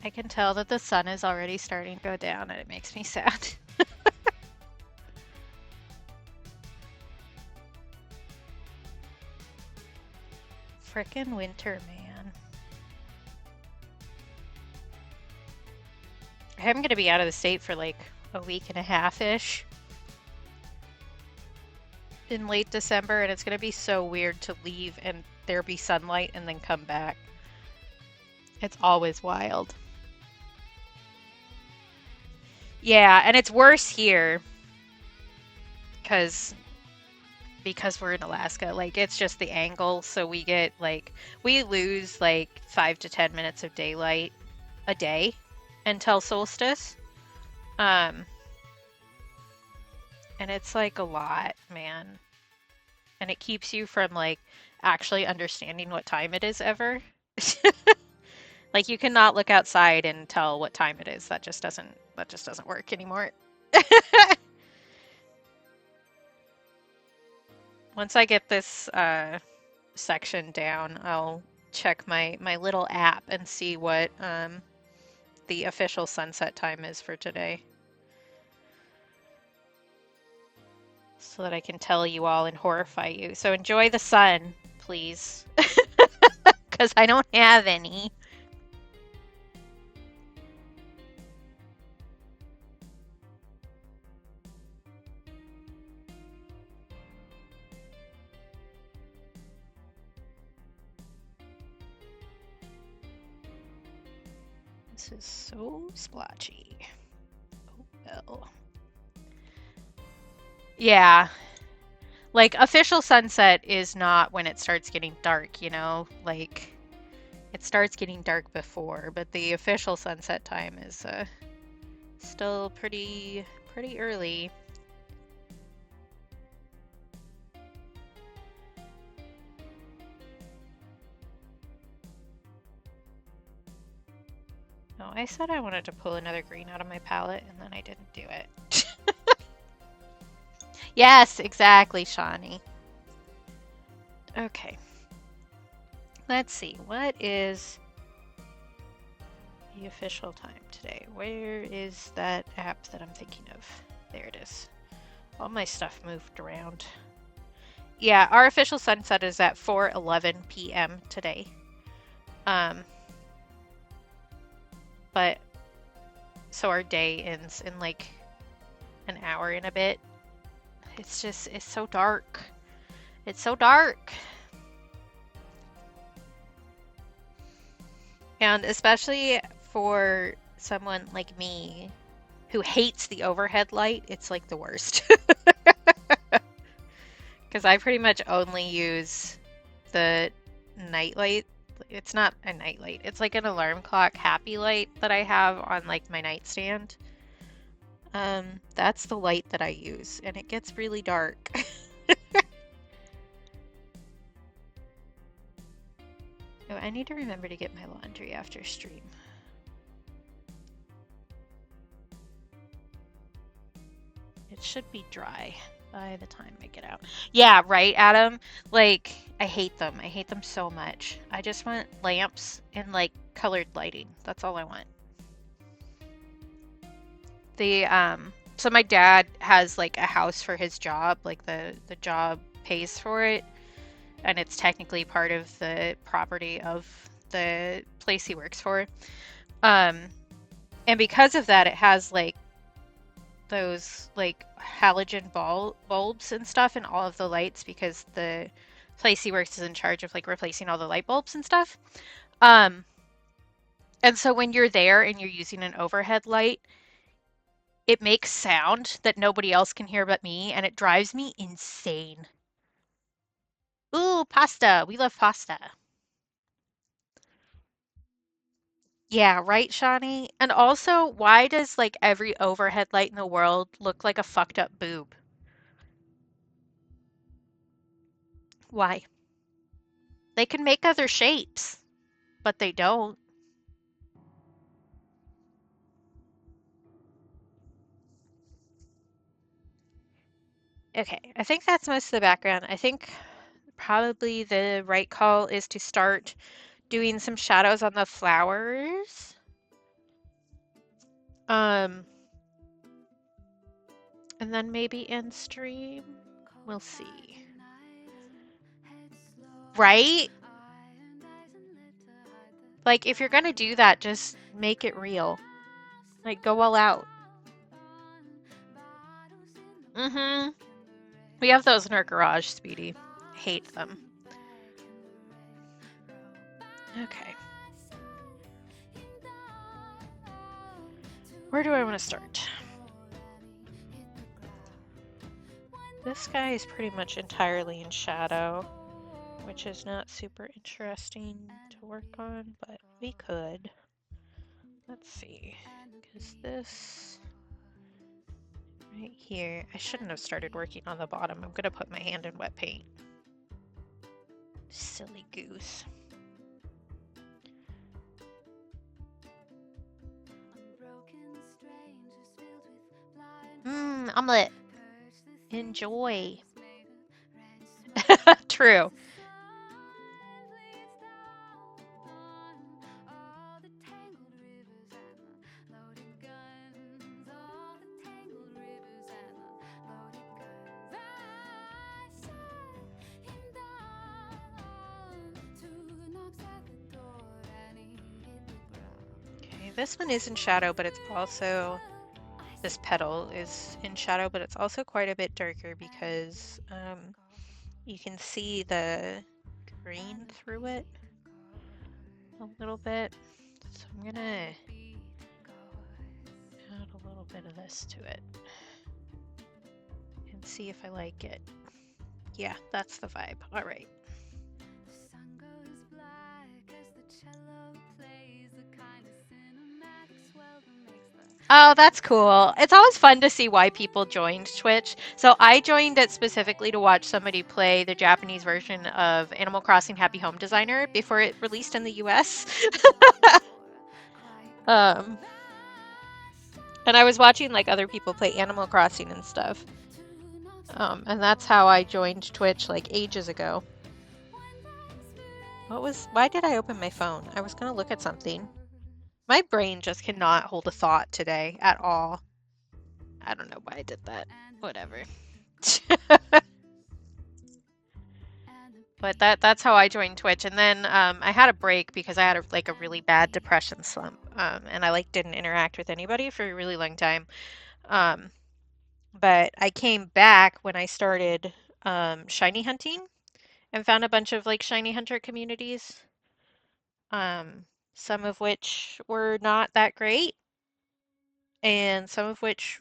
I can tell that the sun is already starting to go down and it makes me sad. Frickin' winter, man. I'm gonna be out of the state for like a week and a half-ish in late December, and it's gonna be so weird to leave and there be sunlight and then come back. It's always wild. Yeah, and it's worse here because we're in Alaska. Like it's just the angle, so we get like we lose like 5 to 10 minutes of daylight a day until solstice. Um and it's like a lot, man. And it keeps you from like actually understanding what time it is ever. Like you cannot look outside and tell what time it is. That just doesn't work anymore. Once I get this section down, I'll check my little app and see what the official sunset time is for today. So that I can tell you all and horrify you. So enjoy the sun, please. Because I don't have any. This is so splotchy. Oh well. Yeah. Like official sunset is not when it starts getting dark, you know? Like it starts getting dark before, but the official sunset time is still pretty early. No, I said I wanted to pull another green out of my palette, and then I didn't do it. Yes, exactly, Shawnee. Okay. Let's see. What is the official time today? Where is that app that I'm thinking of? There it is. All my stuff moved around. Yeah, our official sunset is at 4:11 p.m. today. But so our day ends in like an hour and a bit. It's so dark. It's so dark. And especially for someone like me who hates the overhead light, it's like the worst. Because I pretty much only use the night light. It's not a night light. It's like an alarm clock happy light that I have on like my nightstand. That's the light that I use, and it gets really dark. Oh, I need to remember to get my laundry after stream. It should be dry by the time I get out. Yeah, right, Adam? Like, I hate them. I hate them so much. I just want lamps and like colored lighting. That's all I want. So my dad has like a house for his job, like the job pays for it, and it's technically part of the property of the place he works for. And because of that, it has like those like halogen bulbs and stuff in all of the lights because the place he works is in charge of like replacing all the light bulbs and stuff. And so when you're there and you're using an overhead light, it makes sound that nobody else can hear but me, and it drives me insane. Ooh, pasta. We love pasta. Yeah, right, Shawnee? And also, why does like every overhead light in the world look like a fucked up boob? Why? They can make other shapes, but they don't. Okay, I think that's most of the background. I think probably the right call is to start doing some shadows on the flowers. And then maybe end stream. We'll see. Right? Like, if you're gonna do that, just make it real. Like, go all out. Mm-hmm. We have those in our garage, Speedy. Hate them. Okay. Where do I want to start? this guy is pretty much entirely in shadow, which is not super interesting to work on, but we could. Let's see, because this right here, I shouldn't have started working on the bottom. I'm gonna put my hand in wet paint. Silly goose. Omelet. Enjoy. True. Okay, this one is in shadow, but it's also, this petal is in shadow, but it's also quite a bit darker because you can see the green through it a little bit. So I'm gonna add a little bit of this to it and see if I like it. Yeah, that's the vibe. All right. Oh, that's cool. It's always fun to see why people joined Twitch. So I joined it specifically to watch somebody play the Japanese version of Animal Crossing Happy Home Designer before it released in the US. And I was watching like other people play Animal Crossing and stuff. And that's how I joined Twitch like ages ago. Why did I open my phone? I was gonna look at something. My brain just cannot hold a thought today at all. I don't know why I did that. Whatever. But that's how I joined Twitch. And then I had a break because I had a really bad depression slump. And I didn't interact with anybody for a really long time. But I came back when I started shiny hunting and found a bunch of shiny hunter communities. Some of which were not that great, and some of which,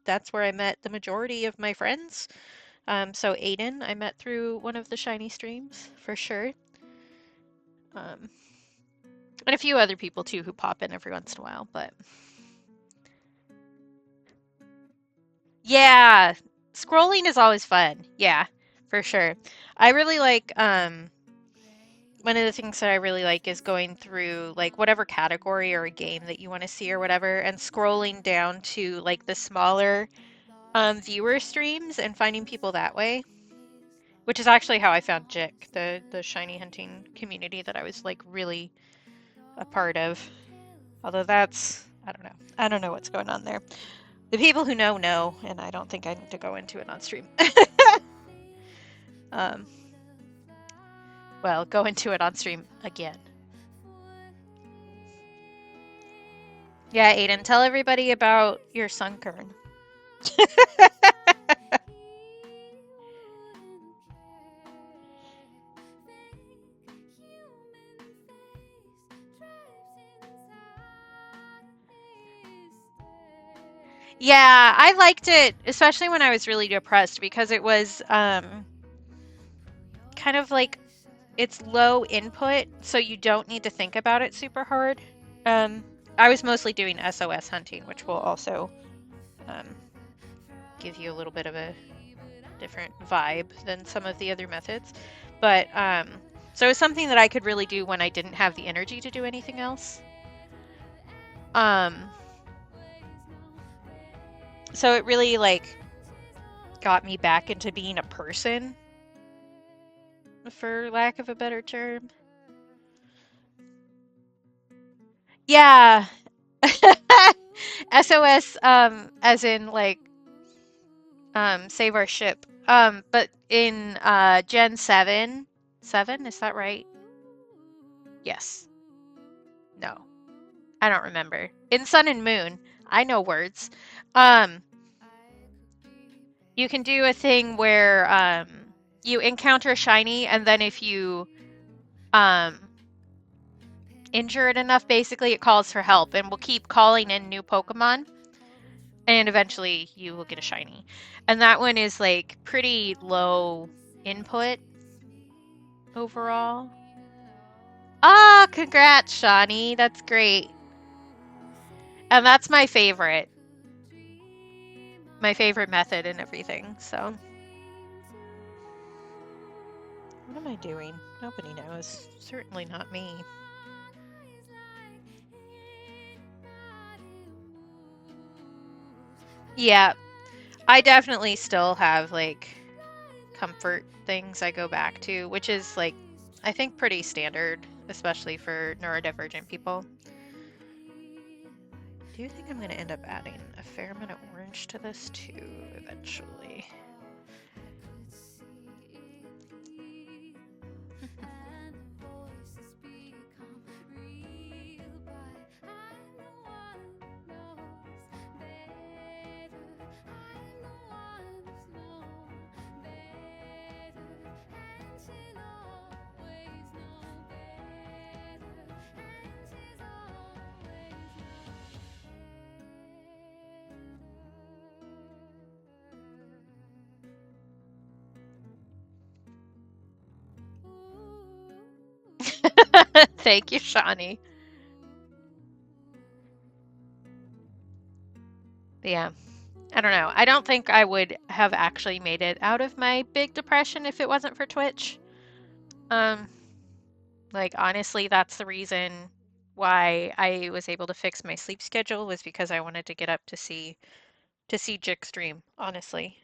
that's where I met the majority of my friends. So Aiden, I met through one of the shiny streams, for sure. And a few other people, too, who pop in every once in a while, but... Yeah! Scrolling is always fun. Yeah, for sure. I really like, one of the things that I really like is going through whatever category or a game that you want to see or whatever, and scrolling down to the smaller viewer streams and finding people that way, which is actually how I found Jick, the shiny hunting community that I was really a part of. Although that's, I don't know. I don't know what's going on there. The people who know, and I don't think I need to go into it on stream. Well, go into it on stream again. Yeah, Aiden, tell everybody about your Sunkern. Yeah, I liked it, especially when I was really depressed, because it was kind of it's low input, so you don't need to think about it super hard. I was mostly doing SOS hunting, which will also give you a little bit of a different vibe than some of the other methods. But so it was something that I could really do when I didn't have the energy to do anything else. So it really got me back into being a person, for lack of a better term. Yeah. SOS, as in save our ship. But in Gen 7, is that right? Yes. No. I don't remember. In Sun and Moon, I know words. You can do a thing where you encounter shiny, and then if you injure it enough, basically it calls for help and will keep calling in new Pokemon. And eventually you will get a shiny. And that one is like pretty low input overall. Ah, congrats, Shawnee. That's great. And that's my favorite. My favorite method and everything, so. What am I doing? Nobody knows. Certainly not me. Yeah, I definitely still have like comfort things I go back to, which is like, I think pretty standard, especially for neurodivergent people. I do think I'm going to end up adding a fair amount of orange to this too, eventually. Thank you, Shawnee. Yeah, I don't know. I don't think I would have actually made it out of my big depression if it wasn't for Twitch. Like honestly, that's the reason why I was able to fix my sleep schedule, was because I wanted to get up to see Jick stream, honestly.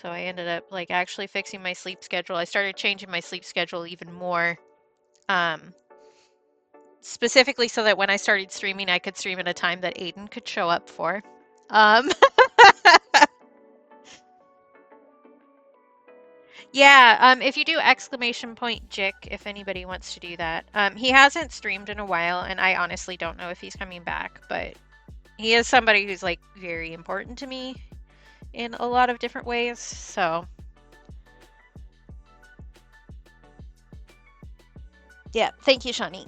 So I ended up like actually fixing my sleep schedule. I started changing my sleep schedule even more, specifically so that when I started streaming, I could stream at a time that Aiden could show up for. Yeah, if you do !Jick, if anybody wants to do that. He hasn't streamed in a while, and I honestly don't know if he's coming back, but he is somebody who's like very important to me in a lot of different ways, so. Yeah, thank you, Shawnee.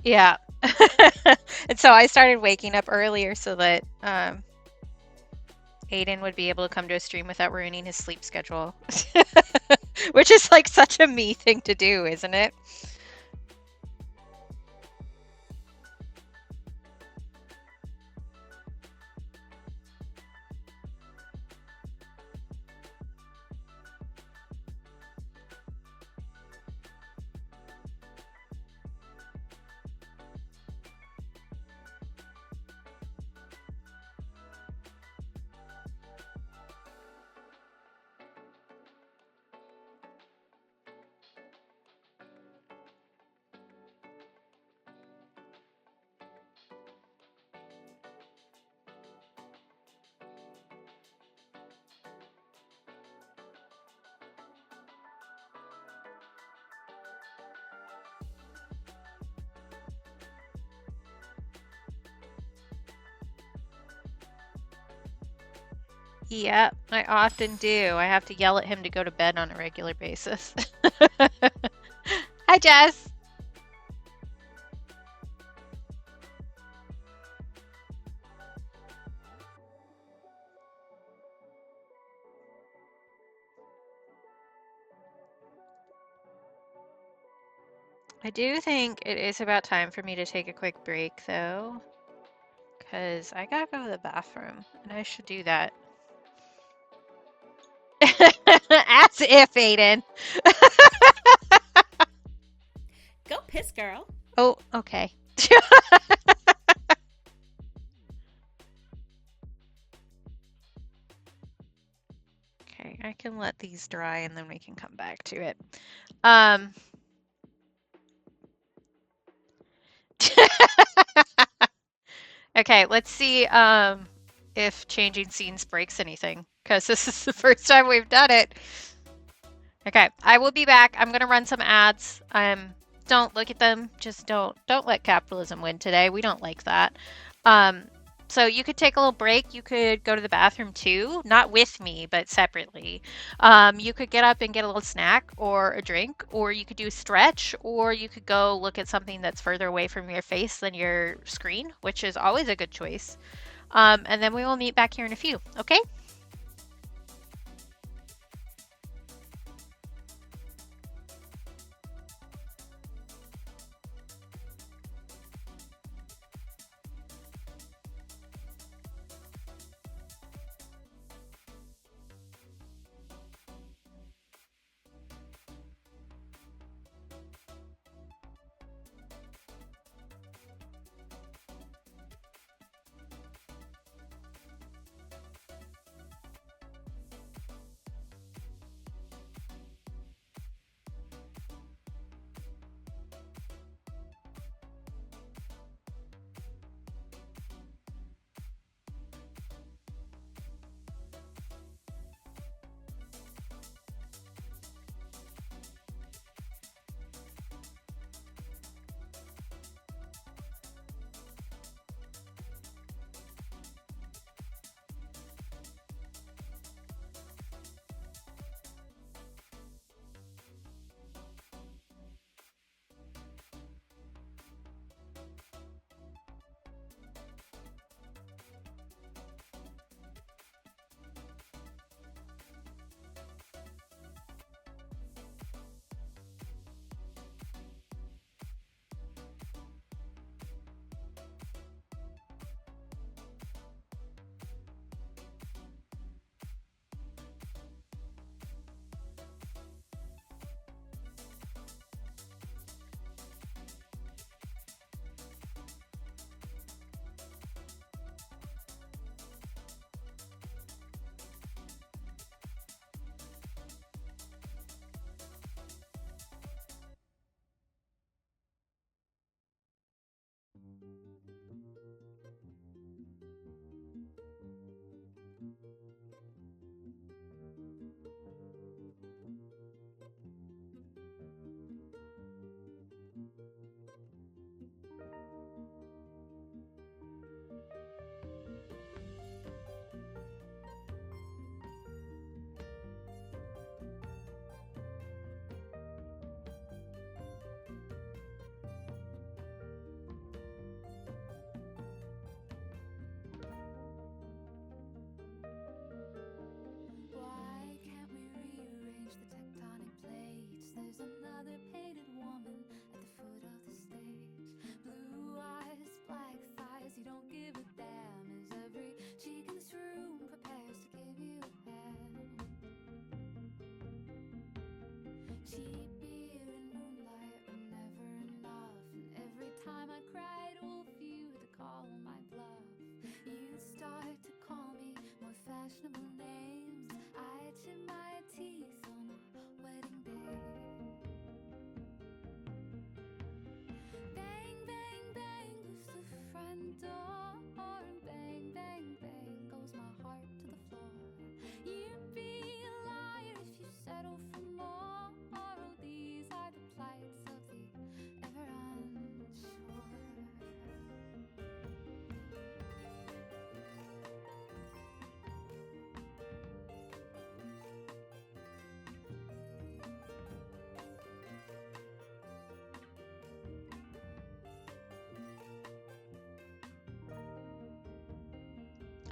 Yeah. And so I started waking up earlier so that Aiden would be able to come to a stream without ruining his sleep schedule. Which is like such a me thing to do, isn't it? Yep, I often do. I have to yell at him to go to bed on a regular basis. Hi, Jess. I do think it is about time for me to take a quick break, though, because I gotta go to the bathroom, and I should do that. As if, Aiden. Go piss, girl. Oh, okay. Okay, I can let these dry and then we can come back to it. Okay, let's see if changing scenes breaks anything, because this is the first time we've done it. Okay, I will be back. I'm gonna run some ads. Don't look at them. Just don't let capitalism win today. We don't like that. So you could take a little break. You could go to the bathroom too, not with me, but separately. You could get up and get a little snack or a drink, or you could do a stretch, or you could go look at something that's further away from your face than your screen, which is always a good choice. And then we will meet back here in a few, okay?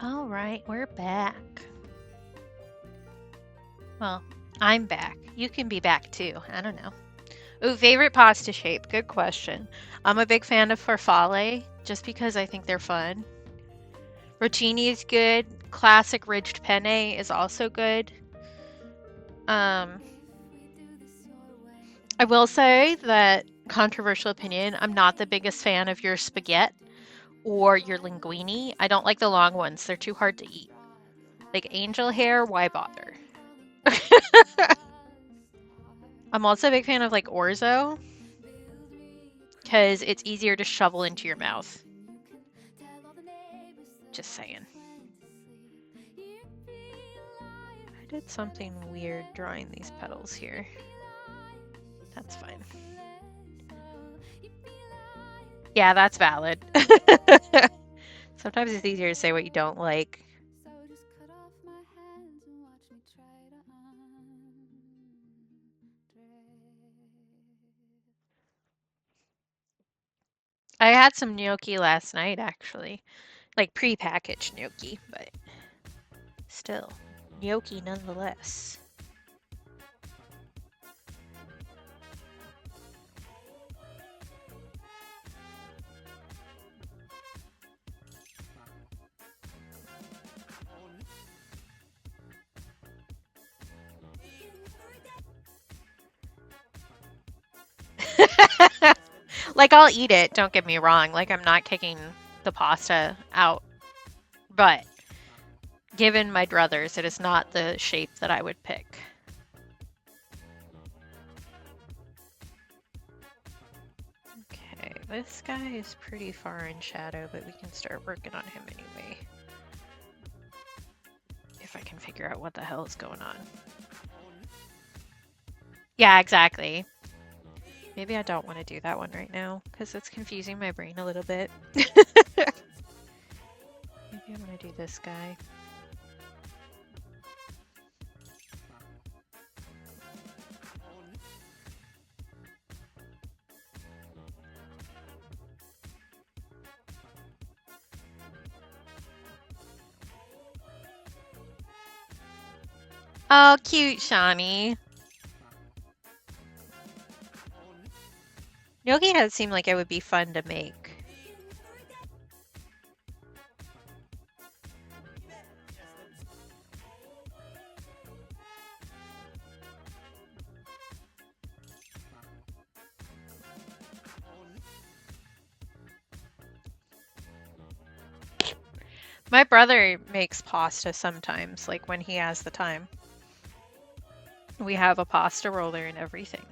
All right, we're back. Well, I'm back. You can be back too. I don't know. Ooh, favorite pasta shape? Good question. I'm a big fan of farfalle just because I think they're fun. Rotini is good. Classic ridged penne is also good. I will say that, controversial opinion, I'm not the biggest fan of your spaghetti or your linguine. I don't like the long ones. They're too hard to eat. Like angel hair, why bother? I'm also a big fan of like orzo because it's easier to shovel into your mouth. Just saying. I did something weird drawing these petals here. That's fine. Yeah, that's valid. So Sometimes it's easier to say what you don't like. So just cut off my hands and watch me try to I had some gnocchi last night, actually. Like pre-packaged gnocchi, but still, gnocchi nonetheless. Like, I'll eat it, don't get me wrong. Like, I'm not kicking the pasta out. But, given my druthers, it is not the shape that I would pick. Okay, this guy is pretty far in shadow, but we can start working on him anyway. If I can figure out what the hell is going on. Yeah, exactly. Maybe I don't want to do that one right now, because it's confusing my brain a little bit. Maybe I'm going to do this guy. Oh, cute, Shawnee. Gnocchi has seemed like it would be fun to make. My brother makes pasta sometimes, like when he has the time. We have a pasta roller and everything.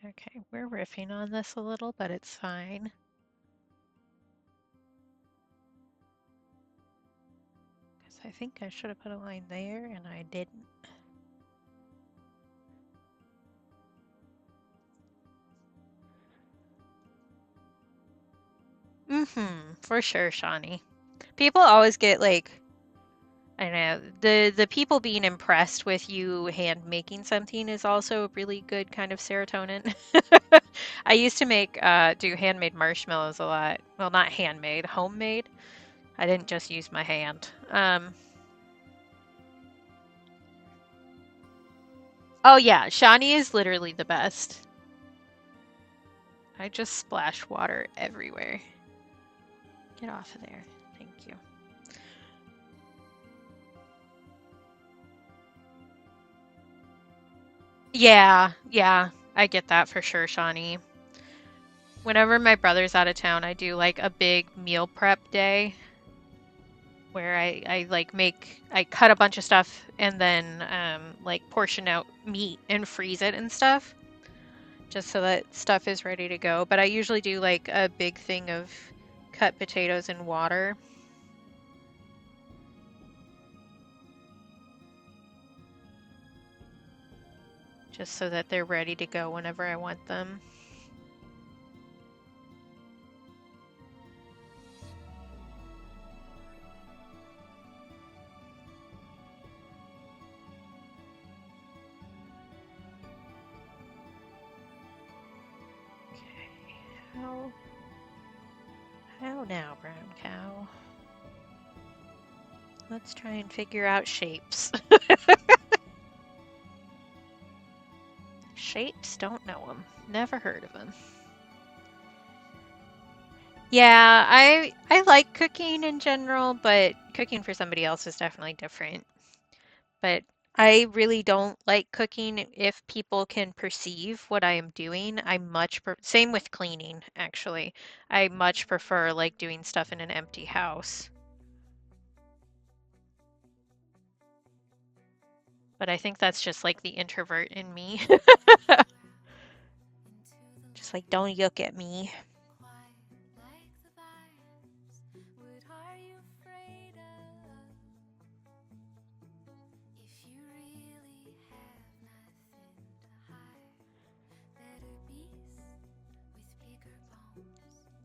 Okay, we're riffing on this a little, but it's fine. Because I think I should have put a line there, and I didn't. For sure, Shawnee. People always get like, I know, the people being impressed with you hand making something is also a really good kind of serotonin. I used to do handmade marshmallows a lot. Well, not handmade, homemade. I didn't just use my hand. Oh yeah, Shawnee is literally the best. I just splash water everywhere. Get off of there. Thank you. Yeah, I get that for sure, Shawnee. Whenever my brother's out of town, I do like a big meal prep day where I like I cut a bunch of stuff and then like portion out meat and freeze it and stuff just so that stuff is ready to go. But I usually do like a big thing of cut potatoes in water. Just so that they're ready to go whenever I want them. How now, brown cow? Let's try and figure out shapes. Shapes? Don't know them. Never heard of them. Yeah, I like cooking in general, but cooking for somebody else is definitely different. But I really don't like cooking if people can perceive what I am doing. Same with cleaning, actually. I much prefer like doing stuff in an empty house. But I think that's just like the introvert in me. Just like, don't look at me.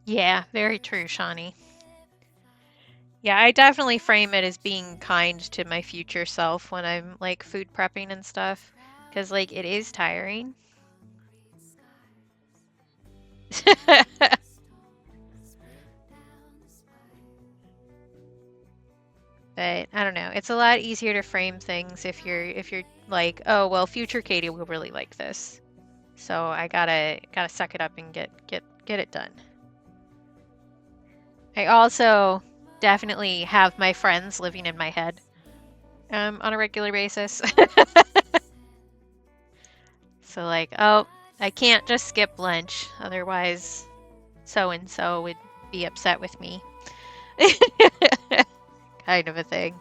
Yeah, very true, Shawnee. Yeah, I definitely frame it as being kind to my future self when I'm like food prepping and stuff. Because like it is tiring. But I don't know. It's a lot easier to frame things if you're like, oh well, future Katie will really like this. So I gotta suck it up and get it done. I also definitely have my friends living in my head on a regular basis. So like, oh, I can't just skip lunch, otherwise so and so would be upset with me. Kind of a thing.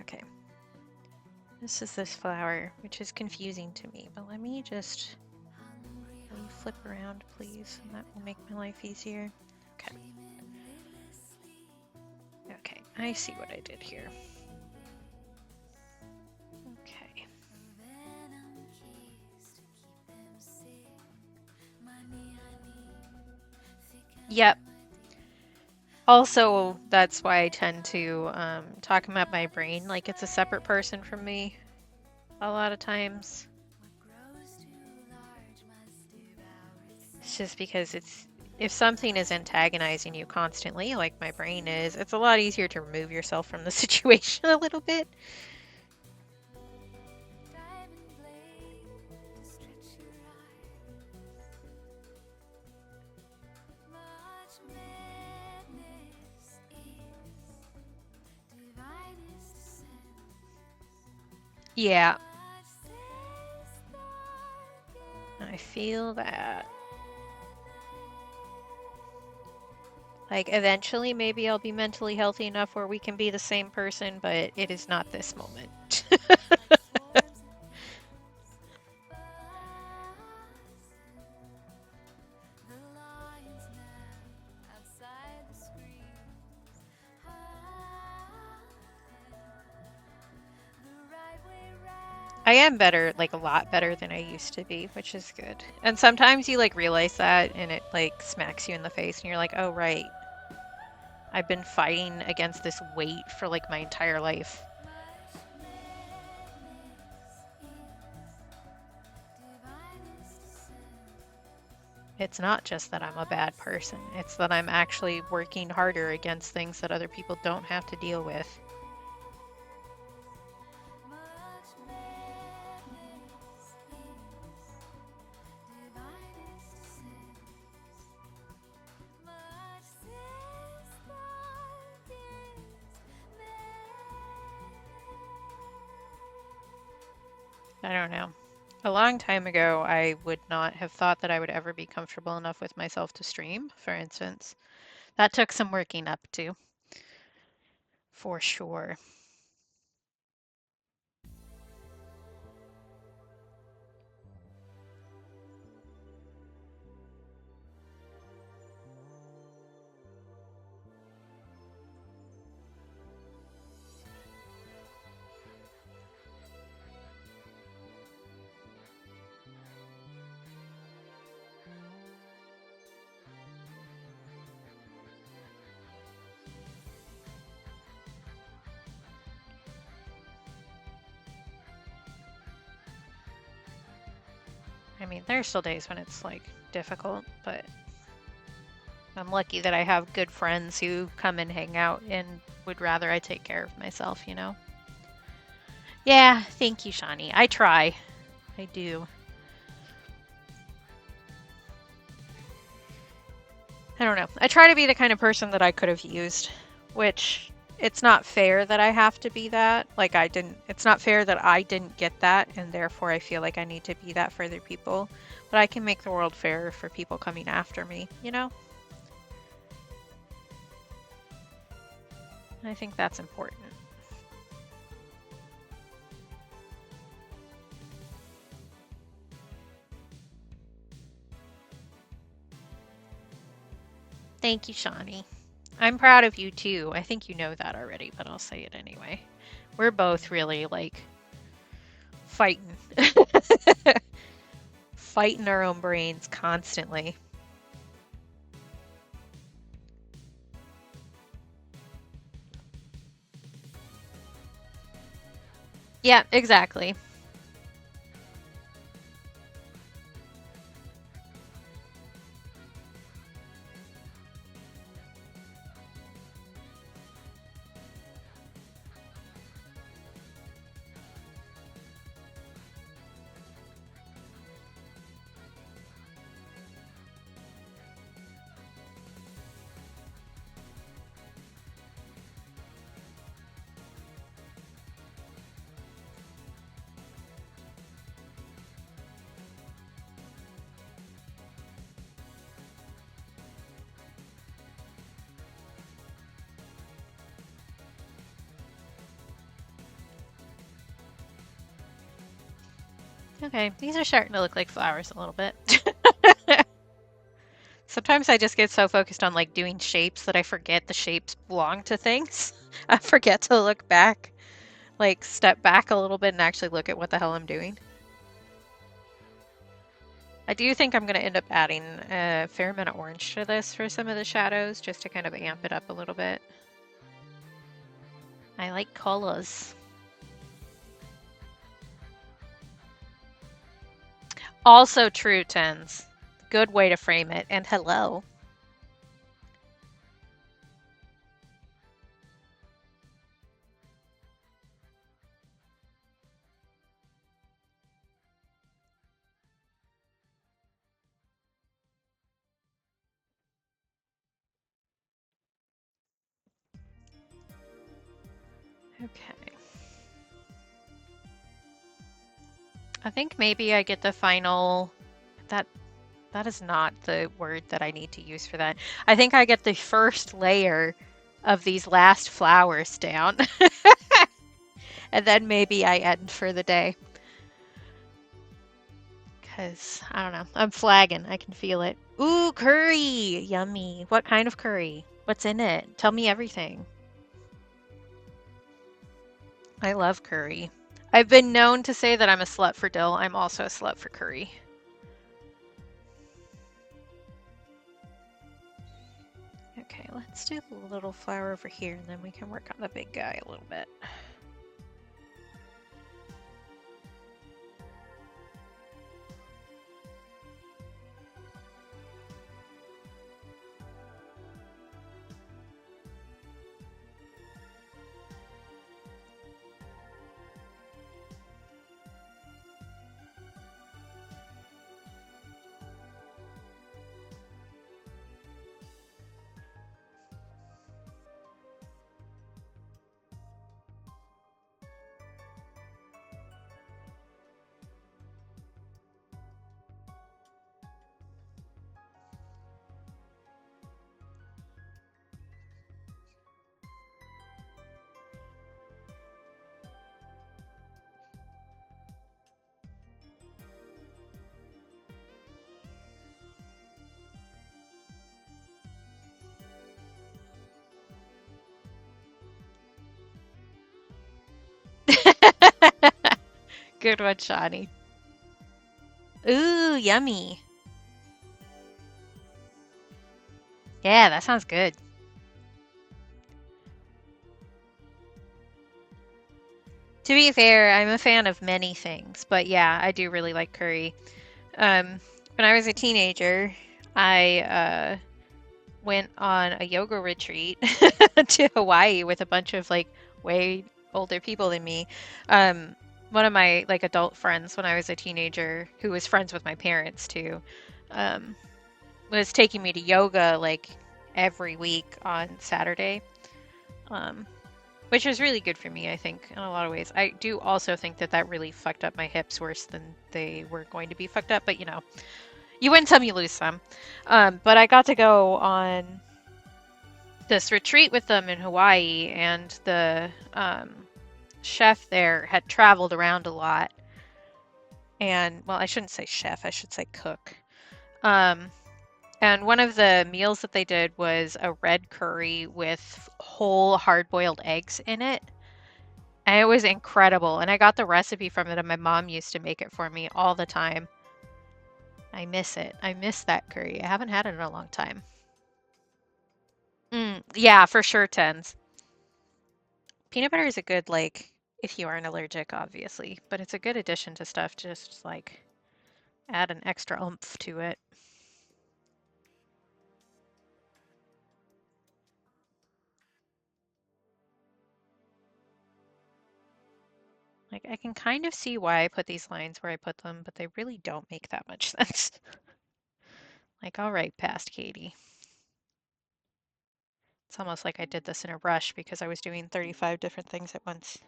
Okay. This is this flower, which is confusing to me, but let me just flip around, please, and that will make my life easier. Okay. Okay, I see what I did here. Okay. Yep. Also, that's why I tend to talk about my brain like it's a separate person from me a lot of times. It's just because if something is antagonizing you constantly, like my brain is, it's a lot easier to remove yourself from the situation a little bit. Yeah. I feel that. Like, eventually, maybe I'll be mentally healthy enough where we can be the same person, but it is not this moment. I am better, like a lot better than I used to be, which is good. And sometimes you like realize that and it like smacks you in the face and you're like, oh, right. I've been fighting against this weight for like my entire life. It's not just that I'm a bad person. It's that I'm actually working harder against things that other people don't have to deal with. I don't know. A long time ago, I would not have thought that I would ever be comfortable enough with myself to stream, for instance. That took some working up to, for sure. I mean, there's still days when it's like difficult, but I'm lucky that I have good friends who come and hang out and would rather I take care of myself, you know? Yeah, thank you, Shawnee. I try. I do. I don't know. I try to be the kind of person that I could have used, which it's not fair that I have to be that. Like it's not fair that I didn't get that and therefore I feel like I need to be that for other people. But I can make the world fairer for people coming after me, you know? I think that's important. Thank you, Shawnee. I'm proud of you too. I think you know that already, but I'll say it anyway. We're both really like fighting. Fighting our own brains constantly. Yeah, exactly. Okay, these are starting to look like flowers a little bit. Sometimes I just get so focused on like doing shapes that I forget the shapes belong to things. I forget to look back, like step back a little bit and actually look at what the hell I'm doing. I do think I'm going to end up adding a fair amount of orange to this for some of the shadows, just to kind of amp it up a little bit. I like colors. Also true, Tens. Good way to frame it. And hello. Okay. I think maybe I get the final... That is not the word that I need to use for that. I think I get the first layer of these last flowers down. And then maybe I end for the day. Because, I don't know, I'm flagging. I can feel it. Ooh, curry! Yummy. What kind of curry? What's in it? Tell me everything. I love curry. I've been known to say that I'm a slut for dill. I'm also a slut for curry. Okay, let's do the little flower over here, and then we can work on the big guy a little bit. Good one, Shawnee. Ooh, yummy. Yeah, that sounds good. To be fair, I'm a fan of many things, but yeah, I do really like curry. When I was a teenager, I went on a yoga retreat to Hawaii with a bunch of like way older people than me. One of my like adult friends when I was a teenager, who was friends with my parents too, was taking me to yoga like every week on Saturday, which was really good for me, I think, in a lot of ways. I do also think that that really fucked up my hips worse than they were going to be fucked up, but you know, you win some, you lose some. But I got to go on this retreat with them in Hawaii, and the chef there had traveled around a lot. And, well, I shouldn't say chef, I should say cook. And one of the meals that they did was a red curry with whole hard-boiled eggs in it. And it was incredible. And I got the recipe from it, and my mom used to make it for me all the time. I miss it. I miss that curry. I haven't had it in a long time. Yeah, for sure, tens. Peanut butter is a good, like, if you aren't allergic, obviously, but it's a good addition to stuff, just like add an extra oomph to it. Like, I can kind of see why I put these lines where I put them, but they really don't make that much sense. Like, all right, past Katie. It's almost like I did this in a rush because I was doing 35 different things at once.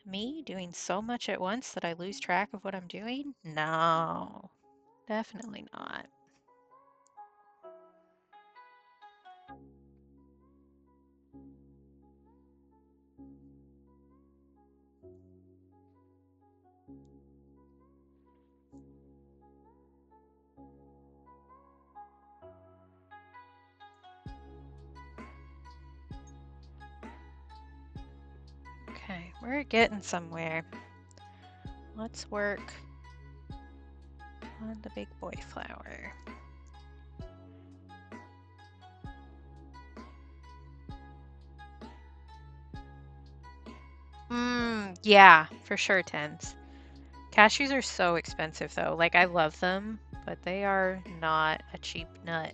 Me doing so much at once that I lose track of what I'm doing? No, definitely not. Okay, we're getting somewhere. Let's work on the big boy flower. Yeah, for sure, tens. Cashews are so expensive though. Like, I love them, but they are not a cheap nut.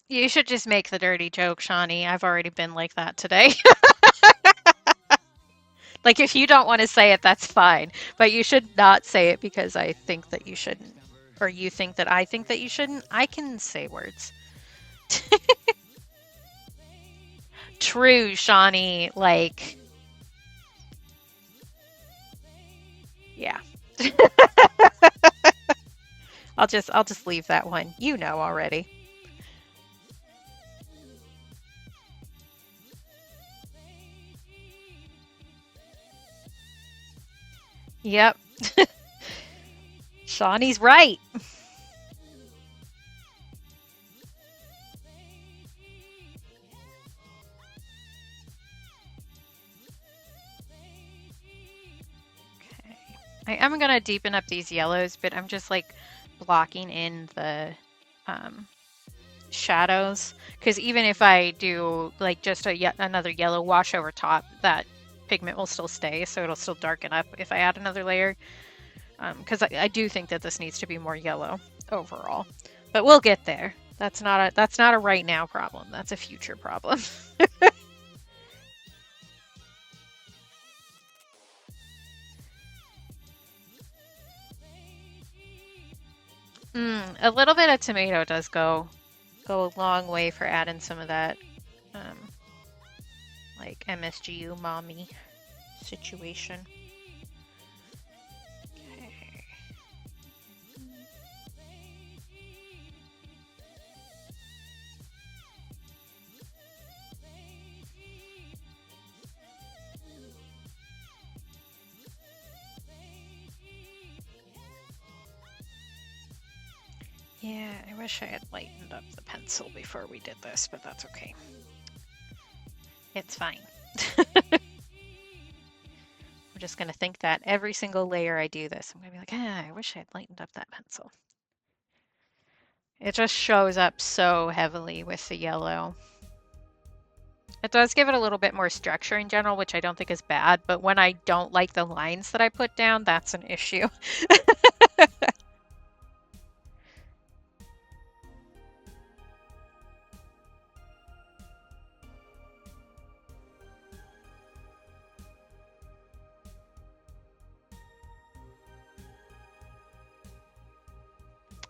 You should just make the dirty joke, Shawnee. I've already been like that today. Like, if you don't want to say it, that's fine. But you should not say it because I think that you shouldn't. Or you think that I think that you shouldn't. I can say words. True, Shawnee. Like, yeah. I'll just leave that one. You know already. Yep. Shawnee's right. Okay. I am gonna deepen up these yellows, but I'm just like blocking in the shadows, because even if I do like just yet another yellow wash over top, that pigment will still stay, so it'll still darken up if I add another layer. Because I do think that this needs to be more yellow overall, but we'll get there. That's not a right now problem. That's a future problem. A little bit of tomato does go a long way for adding some of that, like MSG umami situation. Okay. Yeah, I wish I had lightened up the pencil before we did this, but that's okay. It's fine. I'm just going to think that every single layer I do this. I'm going to be like, I wish I had lightened up that pencil. It just shows up so heavily with the yellow. It does give it a little bit more structure in general, which I don't think is bad, but when I don't like the lines that I put down, that's an issue.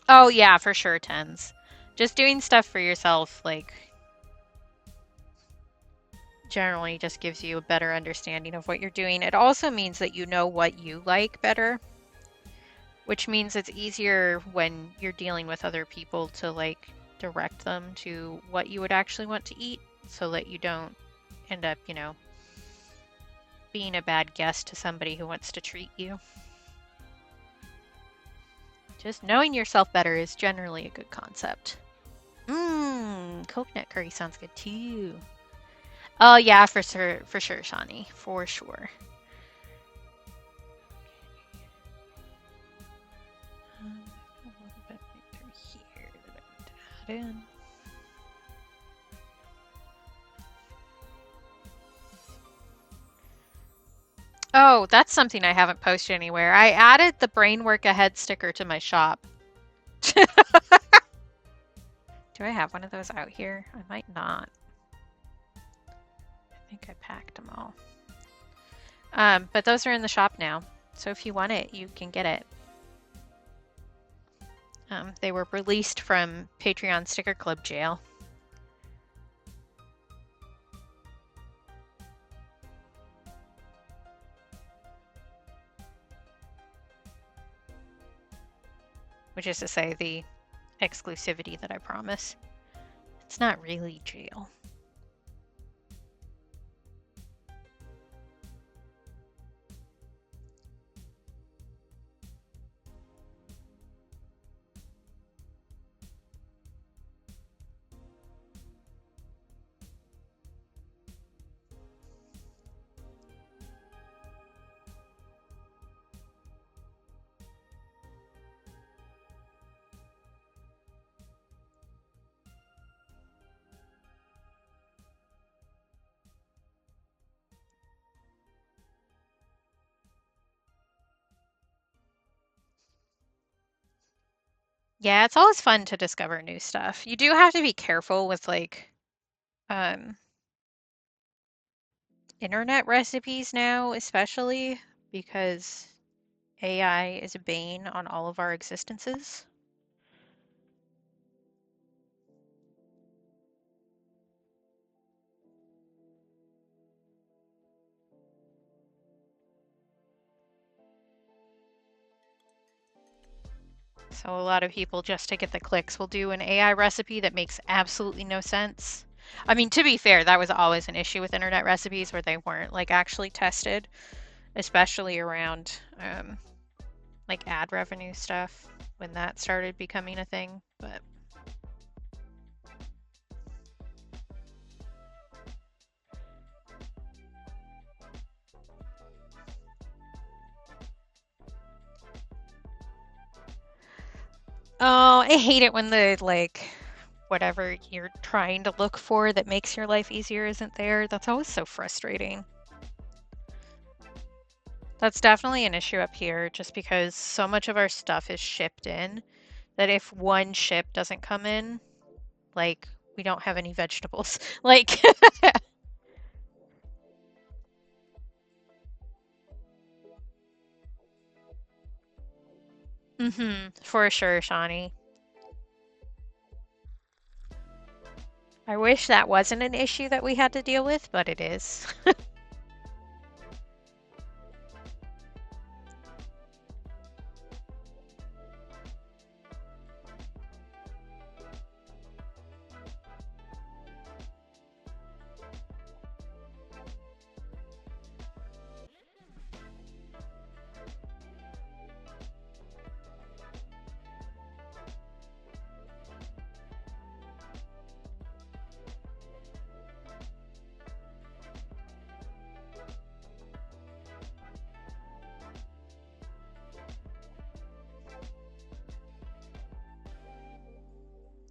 Oh yeah, for sure, tens. Just doing stuff for yourself, like, generally just gives you a better understanding of what you're doing. It also means that you know what you like better, which means it's easier when you're dealing with other people to like direct them to what you would actually want to eat so that you don't end up, you know, being a bad guest to somebody who wants to treat you. Just knowing yourself better is generally a good concept. Coconut curry sounds good too. Oh yeah, for sure, Shani, for sure. A little bit right through here that I want to add in. Oh, that's something I haven't posted anywhere. I added the Brain Work Ahead sticker to my shop. Do I have one of those out here? I might not. I think I packed them all. But those are in the shop now. So if you want it, you can get it. They were released from Patreon Sticker Club jail. Which is to say, the exclusivity that I promise. It's not really jail. Yeah, it's always fun to discover new stuff. You do have to be careful with like internet recipes now, especially because AI is a bane on all of our existences. So a lot of people, just to get the clicks, will do an AI recipe that makes absolutely no sense. I mean, to be fair, that was always an issue with internet recipes where they weren't like actually tested, especially around like ad revenue stuff when that started becoming a thing. But oh, I hate it when the like whatever you're trying to look for that makes your life easier isn't there. That's always so frustrating. That's definitely an issue up here just because so much of our stuff is shipped in that if one ship doesn't come in, like we don't have any vegetables. Like for sure, Shawnee. I wish that wasn't an issue that we had to deal with, but it is.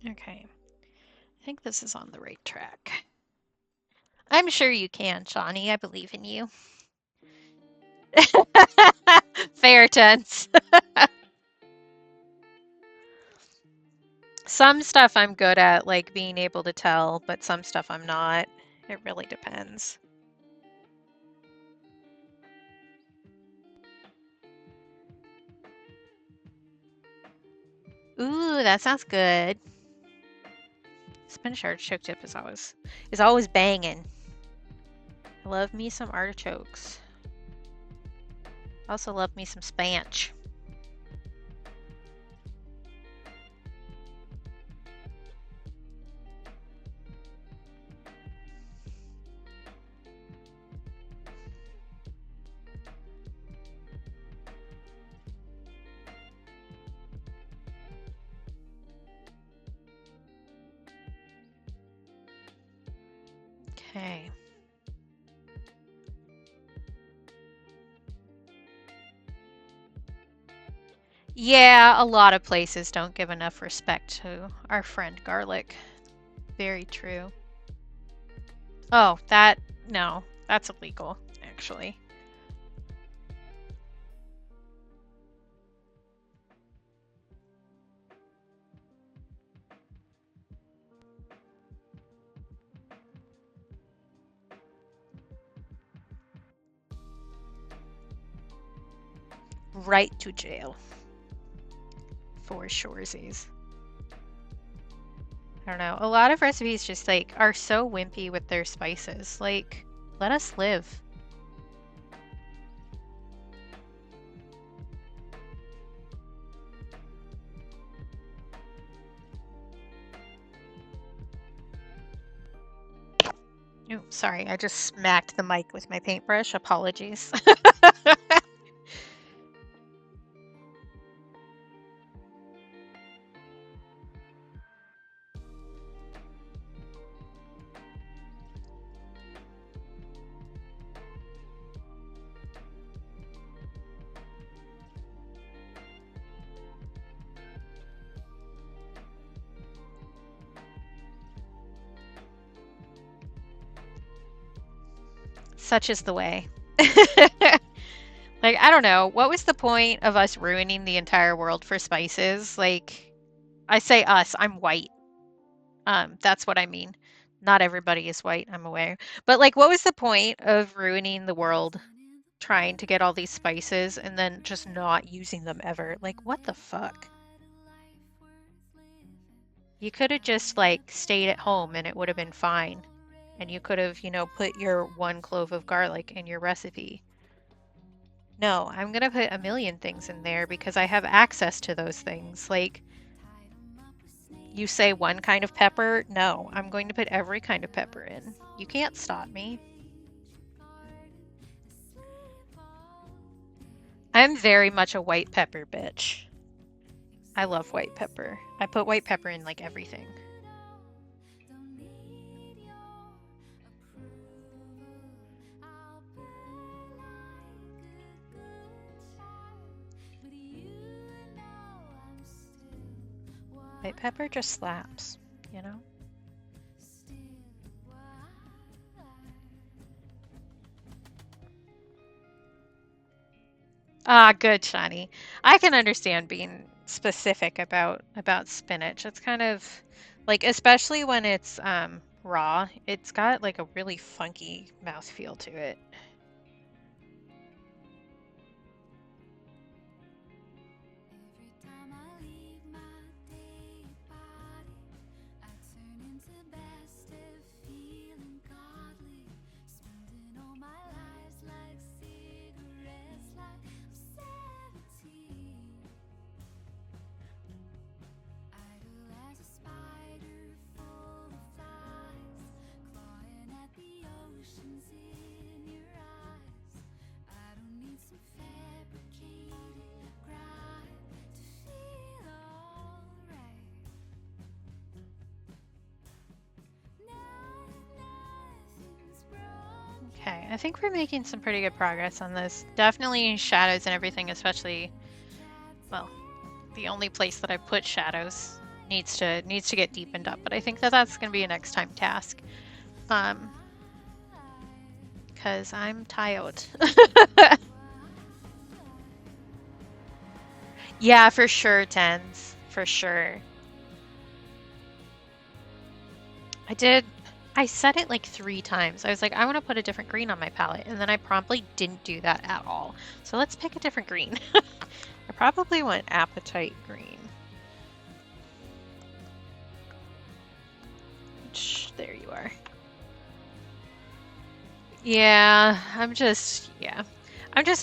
Okay. I think this is on the right track. I'm sure you can, Shawnee. I believe in you. Fair tense. Some stuff I'm good at, like being able to tell, but some stuff I'm not. It really depends. Ooh, that sounds good. Spinach artichoke dip is always banging. I love me some artichokes. Also love me some spanch. Okay. Yeah, a lot of places don't give enough respect to our friend garlic. Very true. Oh, no, that's illegal, actually. Right to jail. For shoresies. I don't know. A lot of recipes just like are so wimpy with their spices. Like, let us live. Oh, sorry, I just smacked the mic with my paintbrush. Apologies. Such is the way. Like, I don't know. What was the point of us ruining the entire world for spices? Like, I say us, I'm white. That's what I mean. Not everybody is white, I'm aware. But like, what was the point of ruining the world trying to get all these spices and then just not using them ever? Like, what the fuck? You could have just like stayed at home and it would have been fine. And you could have, put your 1 clove of garlic in your recipe. No, I'm gonna put a million things in there because I have access to those things. Like, you say 1 kind of pepper? No, I'm going to put every kind of pepper in. You can't stop me. I'm very much a white pepper bitch. I love white pepper. I put white pepper in like everything. White pepper just slaps, you know? Ah, good, Shani. I can understand being specific about spinach. It's kind of like, especially when it's raw, it's got like a really funky mouthfeel to it. Okay, I think we're making some pretty good progress on this. Definitely shadows and everything, especially, well, the only place that I put shadows needs to get deepened up, but I think that's going to be a next time task. Because I'm tired. Yeah, for sure, Tens. For sure. I said it like 3 times. I was like, I want to put a different green on my palette, and then I promptly didn't do that at all. So let's pick a different green. I probably want Apatite Green. There you are. Yeah, I'm just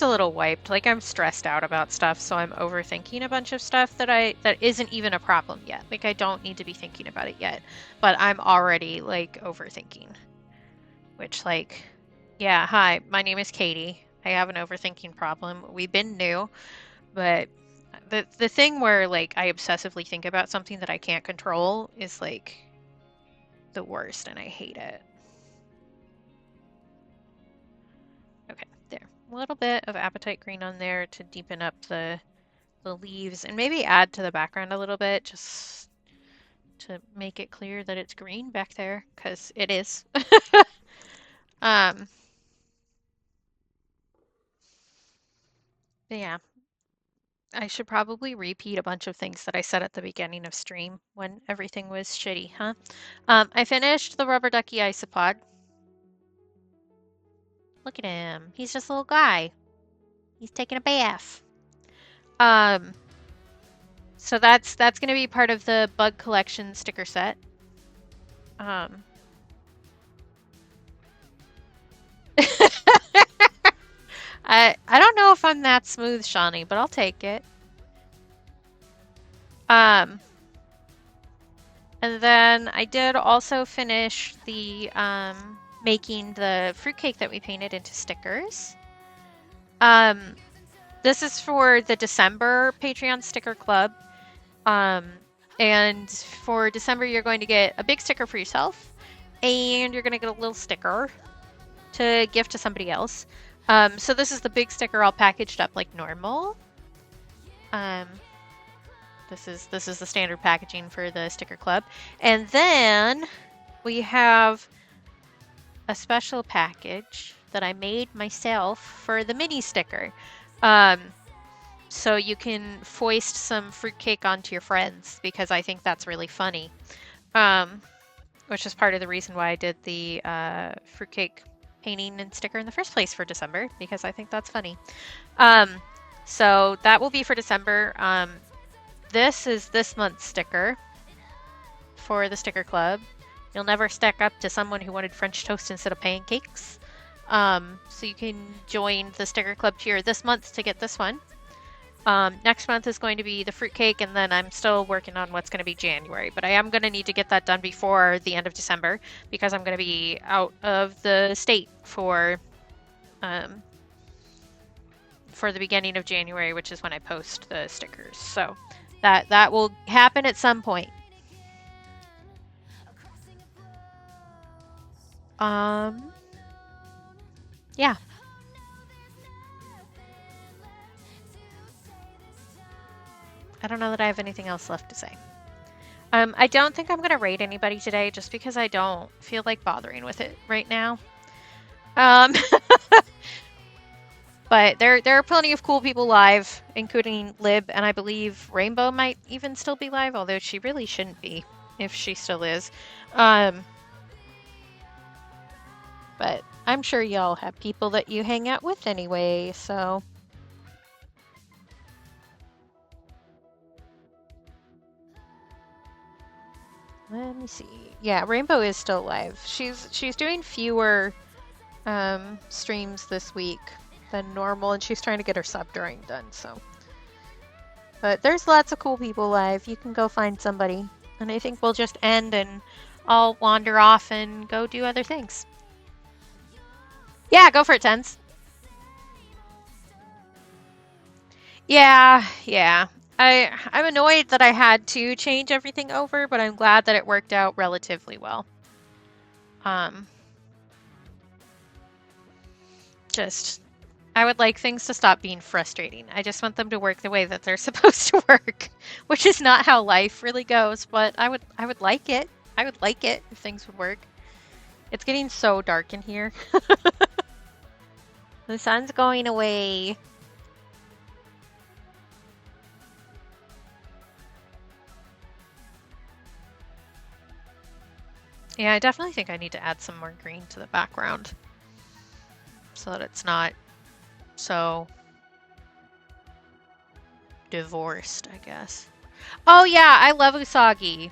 a little wiped. Like, I'm stressed out about stuff, so I'm overthinking a bunch of stuff that isn't even a problem yet. Like, I don't need to be thinking about it yet, but I'm already like overthinking. Which, like, yeah, hi, my name is Katie. I have an overthinking problem. We've been new, but the thing where like I obsessively think about something that I can't control is like the worst, and I hate it. Okay, there. A little bit of Apatite Green on there to deepen up the leaves, and maybe add to the background a little bit, just to make it clear that it's green back there, because it is. But yeah, I should probably repeat a bunch of things that I said at the beginning of stream when everything was shitty, huh? I finished the Rubber Ducky Isopod. Look at him. He's just a little guy. He's taking a bath. So that's going to be part of the Bug Collection sticker set. I don't know if I'm that smooth, Shawnee, but I'll take it. And then I did also finish the making the fruitcake that we painted into stickers. This is for the December Patreon Sticker Club. And for December, you're going to get a big sticker for yourself, and you're going to get a little sticker to gift to somebody else. So this is the big sticker all packaged up like normal. This is the standard packaging for the sticker club. And then we have a special package that I made myself for the mini sticker. So you can foist some fruitcake onto your friends, because I think that's really funny. Which is part of the reason why I did the fruitcake painting and sticker in the first place for December, because I think that's funny. So that will be for December. This is this month's sticker for the sticker club. You'll never stack up to someone who wanted French toast instead of pancakes. So you can join the sticker club tier this month to get this one. Next month is going to be the fruitcake, and then I'm still working on what's going to be January, but I am going to need to get that done before the end of December, because I'm going to be out of the state for the beginning of January, which is when I post the stickers. So that will happen at some point. Yeah. I don't know that I have anything else left to say. I don't think I'm going to raid anybody today, just because I don't feel like bothering with it right now. But there are plenty of cool people live, including Lib, and I believe Rainbow might even still be live, although she really shouldn't be, if she still is. But I'm sure y'all have people that you hang out with anyway, so... Let me see. Yeah, Rainbow is still live. She's doing fewer streams this week than normal, and she's trying to get her sub drawing done, so. But there's lots of cool people live. You can go find somebody. And I think we'll just end and I'll wander off and go do other things. Yeah, go for it, Tens. Yeah. I'm annoyed that I had to change everything over, but I'm glad that it worked out relatively well. I would like things to stop being frustrating. I just want them to work the way that they're supposed to work, which is not how life really goes, but I would like it. I would like it if things would work. It's getting so dark in here. The sun's going away. Yeah, I definitely think I need to add some more green to the background so that it's not so divorced, I guess. Oh yeah, I love Usagi.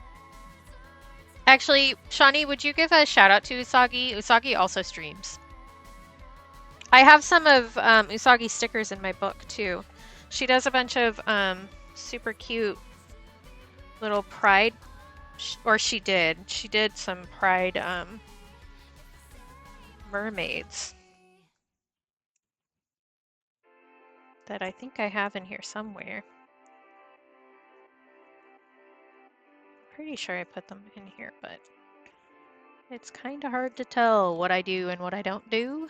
Actually, Shawnee, would you give a shout out to Usagi? Usagi also streams. I have some of Usagi stickers in my book too. She does a bunch of super cute little pride, or she did some pride mermaids that I think I have in here somewhere. Pretty sure I put them in here, but it's kind of hard to tell what I do and what I don't do.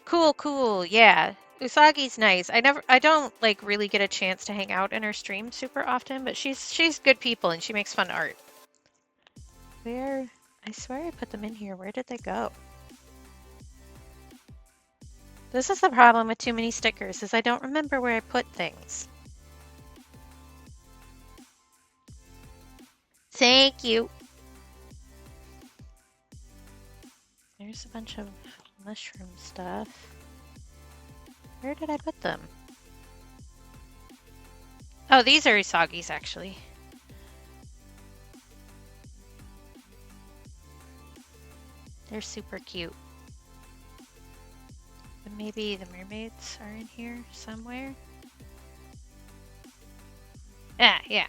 Cool, yeah. Usagi's nice. I don't like really get a chance to hang out in her stream super often, but she's good people and she makes fun art. Where? I swear I put them in here. Where did they go? This is the problem with too many stickers, is I don't remember where I put things. Thank you. There's a bunch of mushroom stuff. Where did I put them? Oh, these are Usagi's actually. They're super cute. But maybe the mermaids are in here somewhere. Yeah.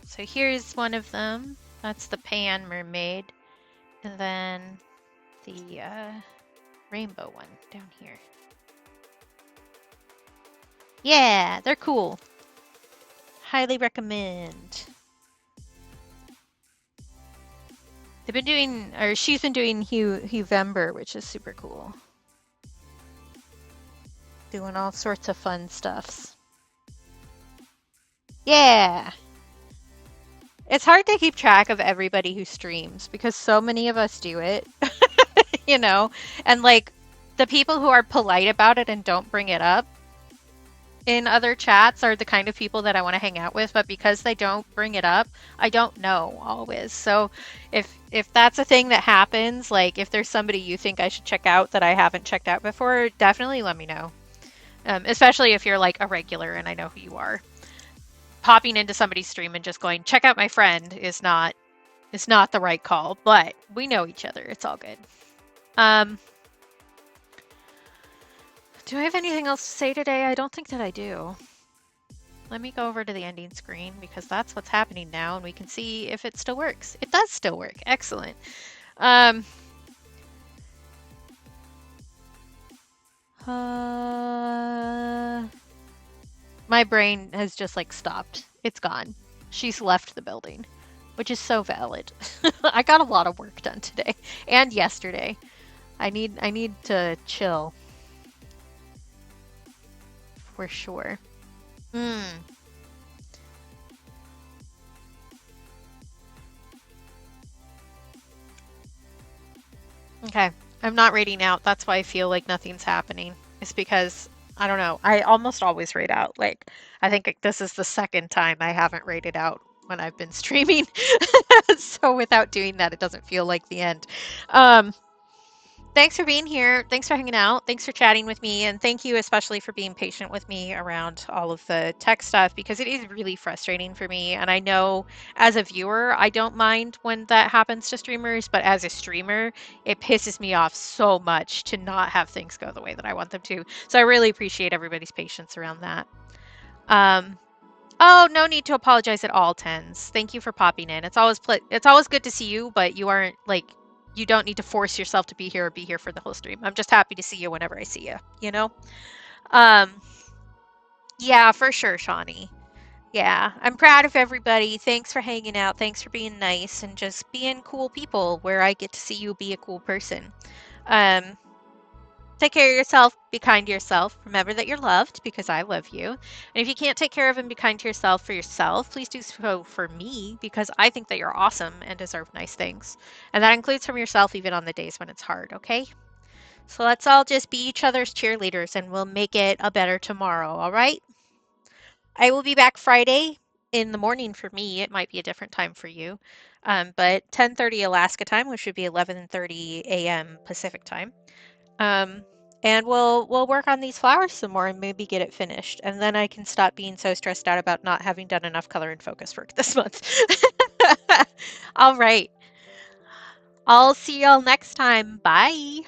So here's one of them. That's the pan mermaid. And then the rainbow one down here. Yeah, they're cool. Highly recommend. They've been doing, or she's been doing Huevember, which is super cool. Doing all sorts of fun stuffs. Yeah! It's hard to keep track of everybody who streams because so many of us do it, you know? And like the people who are polite about it and don't bring it up in other chats are the kind of people that I want to hang out with, but because they don't bring it up, I don't know always. So if that's a thing that happens, like if there's somebody you think I should check out that I haven't checked out before, definitely let me know. Especially if you're like a regular and I know who you are. Popping into somebody's stream and just going, check out my friend is not the right call, but we know each other. It's all good. Do I have anything else to say today? I don't think that I do. Let me go over to the ending screen because that's what's happening now and we can see if it still works. It does still work. Excellent. My brain has just like stopped. It's gone. She's left the building, which is so valid. I got a lot of work done today and yesterday. I need to chill. For sure. Okay. I'm not raiding out. That's why I feel like nothing's happening. It's because, I don't know, I almost always raid out. Like, I think this is the second time I haven't raided out when I've been streaming. So without doing that, it doesn't feel like the end. Thanks for being here. Thanks for hanging out. Thanks for chatting with me. And thank you especially for being patient with me around all of the tech stuff because it is really frustrating for me. And I know as a viewer, I don't mind when that happens to streamers, but as a streamer, it pisses me off so much to not have things go the way that I want them to. So I really appreciate everybody's patience around that. Oh, no need to apologize at all, Tens. Thank you for popping in. It's always good to see you, but you aren't like, you don't need to force yourself to be here or be here for the whole stream. I'm just happy to see you whenever I see you, you know? Yeah, for sure, Shawnee. Yeah, I'm proud of everybody. Thanks for hanging out. Thanks for being nice and just being cool people where I get to see you be a cool person. Take care of yourself. Be kind to yourself. Remember that you're loved because I love you. And if you can't take care of and be kind to yourself for yourself, please do so for me because I think that you're awesome and deserve nice things. And that includes from yourself even on the days when it's hard, okay? So let's all just be each other's cheerleaders and we'll make it a better tomorrow, all right? I will be back Friday in the morning for me. It might be a different time for you. But 10:30 Alaska time, which would be 11:30 a.m. Pacific time. And we'll work on these flowers some more and maybe get it finished. And then I can stop being so stressed out about not having done enough color and focus work this month. All right. I'll see y'all next time. Bye.